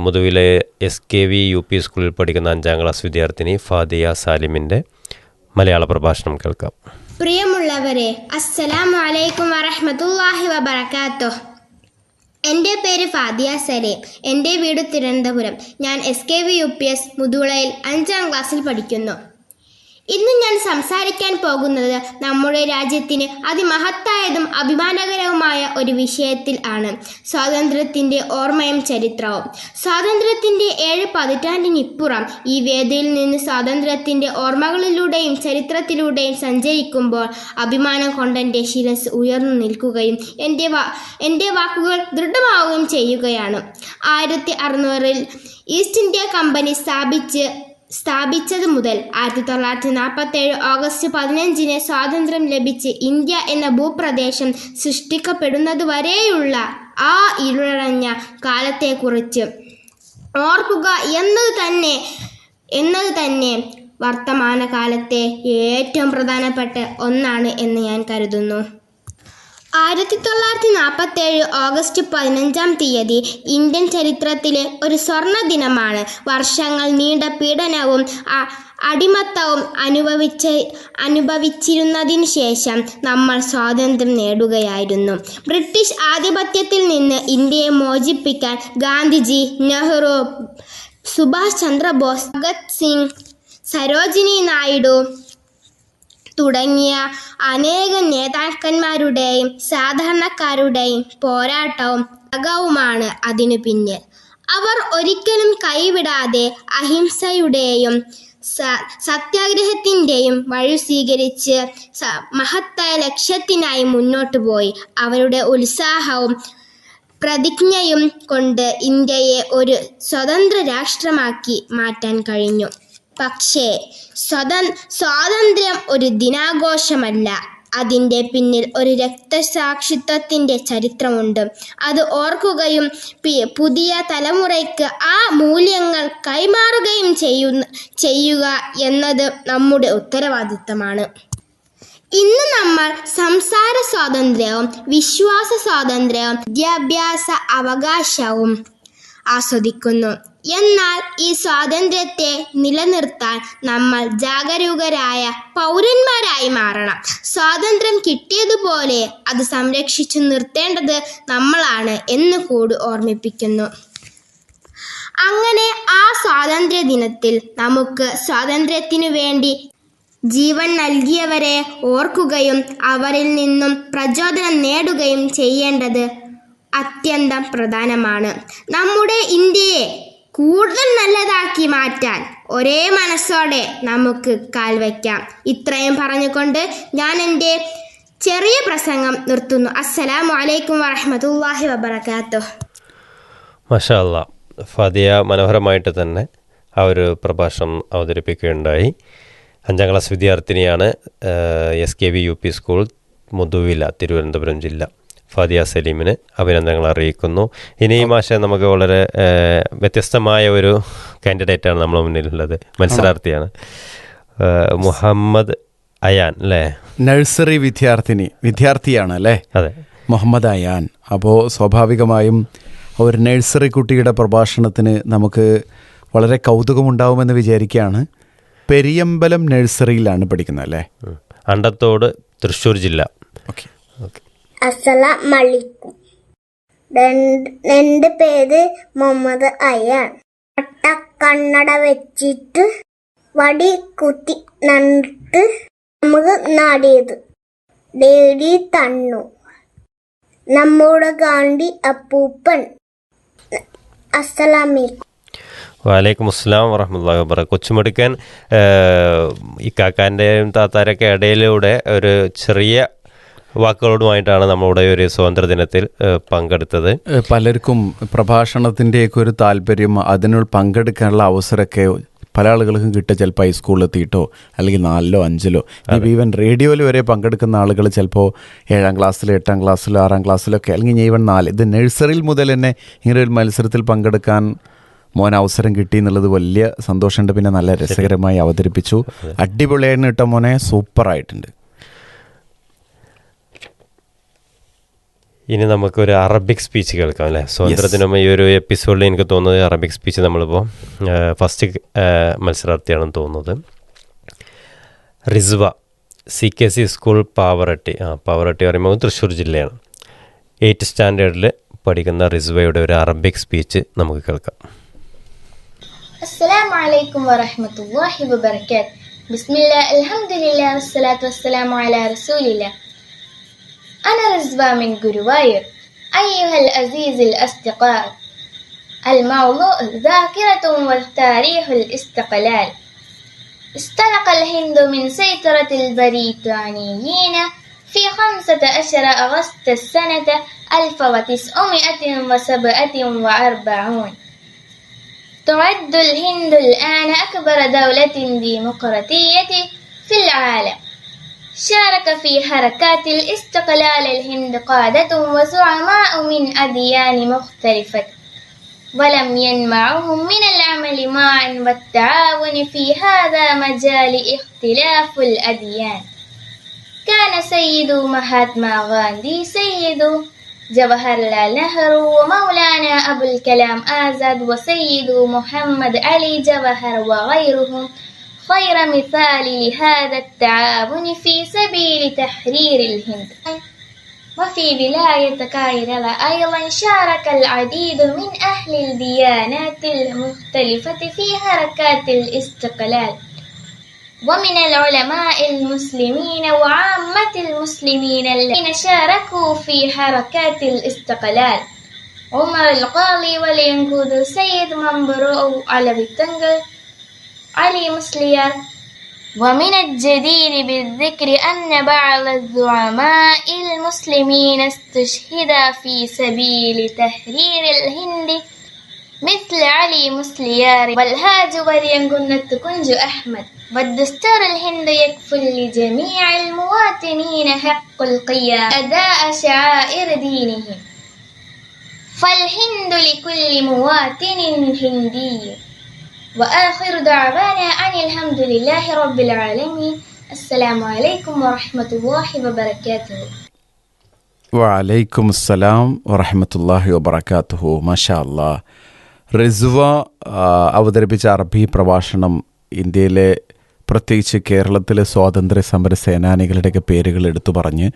മുതുവിലെ SKV UP സ്കൂളിൽ പഠിക്കുന്ന 5ാം ക്ലാസ് വിദ്യാർത്ഥിനി ഫാദിയ സാലിമിൻ്റെ മലയാള പ്രഭാഷണം കേൾക്കാം. പ്രിയമുള്ളവരെ, അസ്സലാമു അലൈക്കും വറഹ്മത്തുള്ളാഹി വബറകാതുഹു. എൻ്റെ പേര് ഫാദിയ സലീം. എൻ്റെ വീട് തിരുവനന്തപുരം. ഞാൻ SKV UPS മുതുവിളയിൽ 5ാം ക്ലാസ്സിൽ പഠിക്കുന്നു. ഇന്ന് ഞാൻ സംസാരിക്കാൻ പോകുന്നത് നമ്മുടെ രാജ്യത്തിന് അതിമഹത്തായതും അഭിമാനകരവുമായ ഒരു വിഷയത്തിൽ ആണ്. സ്വാതന്ത്ര്യത്തിൻ്റെ ഓർമ്മയും ചരിത്രവും. സ്വാതന്ത്ര്യത്തിൻ്റെ 7 പതിറ്റാണ്ടിനിപ്പുറം ഈ വേദിയിൽ നിന്ന് സ്വാതന്ത്ര്യത്തിൻ്റെ ഓർമ്മകളിലൂടെയും ചരിത്രത്തിലൂടെയും സഞ്ചരിക്കുമ്പോൾ അഭിമാനം കൊണ്ടെൻ്റെ ശിരസ് ഉയർന്നു നിൽക്കുകയും എൻ്റെ വാക്കുകൾ ദൃഢമാവുകയും ചെയ്യുകയാണ്. 1600 ഈസ്റ്റ് ഇന്ത്യ കമ്പനി സ്ഥാപിച്ചത് മുതൽ 1947 ഓഗസ്റ്റ് 15 സ്വാതന്ത്ര്യം ലഭിച്ച് ഇന്ത്യ എന്ന ഭൂപ്രദേശം സൃഷ്ടിക്കപ്പെടുന്നതുവരെയുള്ള ആ ഇരുളടഞ്ഞ കാലത്തെക്കുറിച്ച് ഓർക്കുക എന്നത് തന്നെ വർത്തമാനകാലത്തെ ഏറ്റവും പ്രധാനപ്പെട്ട ഒന്നാണ് എന്ന് ഞാൻ കരുതുന്നു. 1947 ഓഗസ്റ്റ് 15 ഇന്ത്യൻ ചരിത്രത്തിലെ ഒരു സ്വർണ്ണ ദിനമാണ്. വർഷങ്ങൾ നീണ്ട പീഡനവും അടിമത്തവും അനുഭവിച്ചിരുന്നതിനു ശേഷം നമ്മൾ സ്വാതന്ത്ര്യം നേടുകയായിരുന്നു. ബ്രിട്ടീഷ് ആധിപത്യത്തിൽ നിന്ന് ഇന്ത്യയെ മോചിപ്പിക്കാൻ ഗാന്ധിജി, നെഹ്റു, സുഭാഷ് ചന്ദ്രബോസ്, ഭഗത് സിംഗ്, സരോജിനി നായിഡു തുടങ്ങിയ അനേകം നേതാക്കന്മാരുടെയും സാധാരണക്കാരുടെയും പോരാട്ടവും ത്യാഗവുമാണ് അതിനു പിന്നിൽ. അവർ ഒരിക്കലും കൈവിടാതെ അഹിംസയുടെയും സത്യാഗ്രഹത്തിൻ്റെയും വഴി സ്വീകരിച്ച് മഹത്തായ ലക്ഷ്യത്തിനായി മുന്നോട്ടു പോയി. അവരുടെ ഉത്സാഹവും പ്രതിജ്ഞയും കൊണ്ട് ഇന്ത്യയെ ഒരു സ്വതന്ത്ര രാഷ്ട്രമാക്കി മാറ്റാൻ കഴിഞ്ഞു. പക്ഷേ സ്വാതന്ത്ര്യം ഒരു ദിനാഘോഷമല്ല. അതിൻ്റെ പിന്നിൽ ഒരു രക്തസാക്ഷിത്വത്തിൻ്റെ ചരിത്രമുണ്ട്. അത് ഓർക്കുകയും പുതിയ തലമുറയ്ക്ക് ആ മൂല്യങ്ങൾ കൈമാറുകയും ചെയ്യുക എന്നത് നമ്മുടെ ഉത്തരവാദിത്തമാണ്. ഇന്ന് നമ്മൾ സംസാര സ്വാതന്ത്ര്യവും വിശ്വാസ സ്വാതന്ത്ര്യവും വിദ്യാഭ്യാസ അവകാശവും ആസ്വദിക്കുന്നു. എന്നാൽ ഈ സ്വാതന്ത്ര്യത്തെ നിലനിർത്താൻ നമ്മൾ ജാഗരൂകരായ പൗരന്മാരായി മാറണം. സ്വാതന്ത്ര്യം കിട്ടിയതുപോലെ അത് സംരക്ഷിച്ചു നിർത്തേണ്ടത് നമ്മളാണ് എന്ന് കൂടി ഓർമ്മിപ്പിക്കുന്നു. അങ്ങനെ ആ സ്വാതന്ത്ര്യ ദിനത്തിൽ നമുക്ക് സ്വാതന്ത്ര്യത്തിനു വേണ്ടി ജീവൻ നൽകിയവരെ ഓർക്കുകയും അവരിൽ നിന്നും പ്രചോദനം നേടുകയും ചെയ്യേണ്ടത് അത്യന്തം പ്രധാനമാണ്. നമ്മുടെ ഇന്ത്യയെ കൂടുതൽ നല്ലതാക്കി മാറ്റാൻ ഒരേ മനസ്സോടെ നമുക്ക് കാൽവയ്ക്കാം. ഇത്രയും പറഞ്ഞുകൊണ്ട് ഞാൻ എൻ്റെ ചെറിയ പ്രസംഗം നിർത്തുന്നു. അസ്സലാമു അലൈക്കും വറഹ്മത്തുള്ളാഹി വബറകാതുഹു. മാഷാ അല്ലാ, ഫാദിയ മനോഹരമായിട്ട് തന്നെ ആ ഒരു പ്രഭാഷണം അവതരിപ്പിക്കുകയുണ്ടായി. 5ാം ക്ലാസ് വിദ്യാർത്ഥിനിയാണ്. SKV UP school Muthuvila, Thiruvananthapuram ജില്ല. ഫാദിയ സലീമിന് അഭിനന്ദനങ്ങൾ അറിയിക്കുന്നു. ഇനി ഈ മാഷ നമുക്ക് വളരെ വ്യത്യസ്തമായ ഒരു കാൻഡിഡേറ്റാണ് നമ്മുടെ മുന്നിലുള്ളത്. മത്സരാർത്ഥിയാണ് മുഹമ്മദ് അയാൻ അല്ലേ? നഴ്സറി വിദ്യാർത്ഥിയാണ് അല്ലേ? അതെ, മുഹമ്മദ് അയാൻ. അപ്പോൾ സ്വാഭാവികമായും ഒരു നഴ്സറി കുട്ടിയുടെ പ്രഭാഷണത്തിന് നമുക്ക് വളരെ കൗതുകമുണ്ടാവുമെന്ന് വിചാരിക്കുകയാണ്. പെരിയമ്പലം നഴ്സറിയിലാണ് പഠിക്കുന്നത് അല്ലേ? അണ്ടത്തോട്, തൃശ്ശൂർ ജില്ല. ഓക്കെ. അസ്സലാമലൈക്കും. എൻ്റെ പേര് മുഹമ്മദ് അയ്യാൻ. കണ്ണട വെച്ചിട്ട് വടി കുത്തി നട്ട് നമുക്ക് നാടിയത് ഡേഡി തന്നു നമ്മുടെ ഗാന്ധി അപ്പൂപ്പൻ. അസ്സലാമലൈക്കും. വലൈക്കും അസ്സലാം വറഹ്മത്തുള്ളാഹി വബറകാതുഹു. കൊച്ചുമിടുക്കൻ ഈ കാക്കാൻ്റെയും താത്താരൊക്കെ ഇടയിലൂടെ ഒരു ചെറിയ വാക്കുകളുമായിട്ടാണ് നമ്മളുടെ ഒരു സ്വാതന്ത്ര്യദിനത്തിൽ പങ്കെടുത്തത്. പലർക്കും പ്രഭാഷണത്തിൻ്റെയൊക്കെ ഒരു താല്പര്യം, അതിനുള്ള പങ്കെടുക്കാനുള്ള അവസരമൊക്കെ പല ആളുകൾക്കും കിട്ടുക ചിലപ്പോൾ ഹൈസ്കൂളിലെത്തിയിട്ടോ അല്ലെങ്കിൽ 4ലോ 5ലോ, ഈവൻ റേഡിയോയിൽ വരെ പങ്കെടുക്കുന്ന ആളുകൾ ചിലപ്പോൾ 7ാം ക്ലാസ്സിലോ 8ാം ക്ലാസ്സിലോ 6ാം ക്ലാസ്സിലൊക്കെ, അല്ലെങ്കിൽ ഈവൻ 4. ഇത് നഴ്സറിയിൽ മുതൽ തന്നെ ഇങ്ങനെ ഒരു മത്സരത്തിൽ പങ്കെടുക്കാൻ മോൻ അവസരം കിട്ടി എന്നുള്ളത് വലിയ സന്തോഷമുണ്ട്. പിന്നെ നല്ല രസകരമായി അവതരിപ്പിച്ചു. അടിപൊളിയായിരുന്നു കേട്ടോ മോനെ, സൂപ്പറായിട്ടുണ്ട്. ഇനി നമുക്കൊരു അറബിക് സ്പീച്ച് കേൾക്കാം അല്ലേ? സ്വാതന്ത്ര്യദിനം ഈ ഒരു എപ്പിസോഡിൽ എനിക്ക് തോന്നുന്നത് അറബിക് സ്പീച്ച് നമ്മളിപ്പോൾ ഫസ്റ്റ് മത്സരാർത്ഥിയാണെന്ന് തോന്നുന്നത്. റിസ്വ, CKC സ്കൂൾ പാവറട്ടി. പാവറട്ടി പറയുമ്പോൾ തൃശ്ശൂർ ജില്ലയാണ്. 8th സ്റ്റാൻഡേർഡിൽ പഠിക്കുന്ന റിസ്വയുടെ ഒരു അറബിക് സ്പീച്ച് നമുക്ക് കേൾക്കാം. السلام عليكم ورحمة الله وبركاته. بسم الله الحمد لله والصلاة والسلام على رسول الله. أنا رزوة من قرواير. أيها العزيز الأصدقاء، الموضوع ذاكرة وتاريخ الاستقلال. استلق الهند من سيطرة البريطانيين في 15 أغسطس السنة 1947. تعد الهند الآن أكبر دولة ديمقراطية في العالم. شارك في حركات الاستقلال الهند قادة وزعماء من أديان مختلفة، ولم يمنعهم من العمل معا والتعاون في هذا مجال اختلاف الأديان. كان سيد مهاتما غاندي، سيد جواهرلال نهرو، ومولانا أبو الكلام آزاد، وسيد محمد علي جوهر وغيرهم خير مثال لهذا التعاون في سبيل تحرير الهند. وفي ولاية كايرلا أيضا شارك العديد من أهل الديانات المختلفة في حركات الاستقلال، ومن العلماء المسلمين وعامة المسلمين الذين شاركوا في حركات الاستقلال: عمر القاضي والينقود، سيد منبرو علوي تنقل، علي مسليار. ومن الجدير بالذكر أن بعض الزعماء المسلمين استشهد في سبيل تحرير الهند مثل علي مسليار والهاج والينقنة كنج أحمد. والدستور الهند يكفل لجميع المواطنين حق القيام أداء شعائر دينهم، فالهند لكل مواطن هندي. وآخر دعوانا أن الحمد لله رب العالمين. السلام عليكم ورحمة الله وبركاته. വലൈക്കും അസ്സലാം വറഹ്മത്തുള്ളാഹി വബറകാതുഹു. മാഷാ അല്ലാഹ്. റിസ്വ അവതരിപ്പിച്ച അറബി പ്രഭാഷണം ഇന്ത്യയിലെ, പ്രത്യേകിച്ച് കേരളത്തിലെ സ്വാതന്ത്ര്യ സമര സേനാനികളുടെയൊക്കെ പേരുകൾ എടുത്തു പറഞ്ഞ്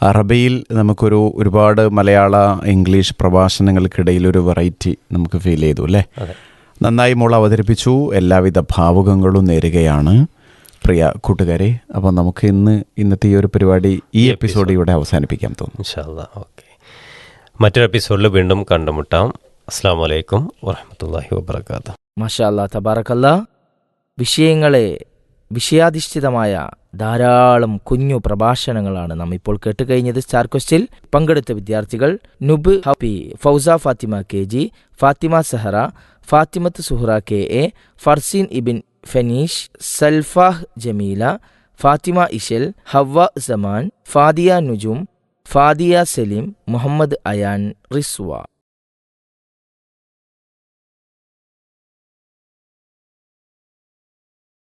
അറബിയിൽ ഒരുപാട് മലയാള ഇംഗ്ലീഷ് പ്രഭാഷണങ്ങൾക്കിടയിൽ ഒരു വെറൈറ്റി നമുക്ക് ഫീൽ ചെയ്തു അല്ലേ? നന്നായി മോൾ അവതരിപ്പിച്ചു. എല്ലാവിധ ഭാവുകങ്ങളും നേരുകയാണ് പ്രിയ കൂട്ടുകാരെ. അപ്പോൾ നമുക്ക് ഇന്നത്തെ ഈ ഒരു പരിപാടി, ഈ എപ്പിസോഡ് ഇവിടെ അവസാനിപ്പിക്കാൻ തോന്നുന്നു. ഇൻഷാ അല്ലാഹ്. ഓക്കെ, മറ്റൊരു എപ്പിസോഡിൽ വീണ്ടും കണ്ടുമുട്ടാം. അസ്സലാമു അലൈക്കും വറഹ്മത്തുള്ളാഹി വബറകാതുഹു. മാഷാ അല്ലാഹ്, തബാറക്കല്ലാഹ്. വിഷയാധിഷ്ഠിതമായ ധാരാളം കുഞ്ഞു പ്രഭാഷണങ്ങളാണ് നാം ഇപ്പോൾ കേട്ടുകഴിഞ്ഞത്. സ്റ്റാർ ക്വസ്റ്റിൽ പങ്കെടുത്ത വിദ്യാർത്ഥികൾ: നുബ് ഹപ്പി, ഫൗസ ഫാത്തിമ KG, ഫാത്തിമ സഹറ, ഫാത്തിമത്ത് സുഹറ KA, ഫർസീൻ ഇബിൻ ഫനീഷ്, സൽഫാഹ് ജമീല, ഫാത്തിമ ഇഷൽ, ഹവ്വ സമാൻ, ഫാദിയ നുജും, ഫാദിയ സലീം, മുഹമ്മദ് അയാൻ, റിസ്വ.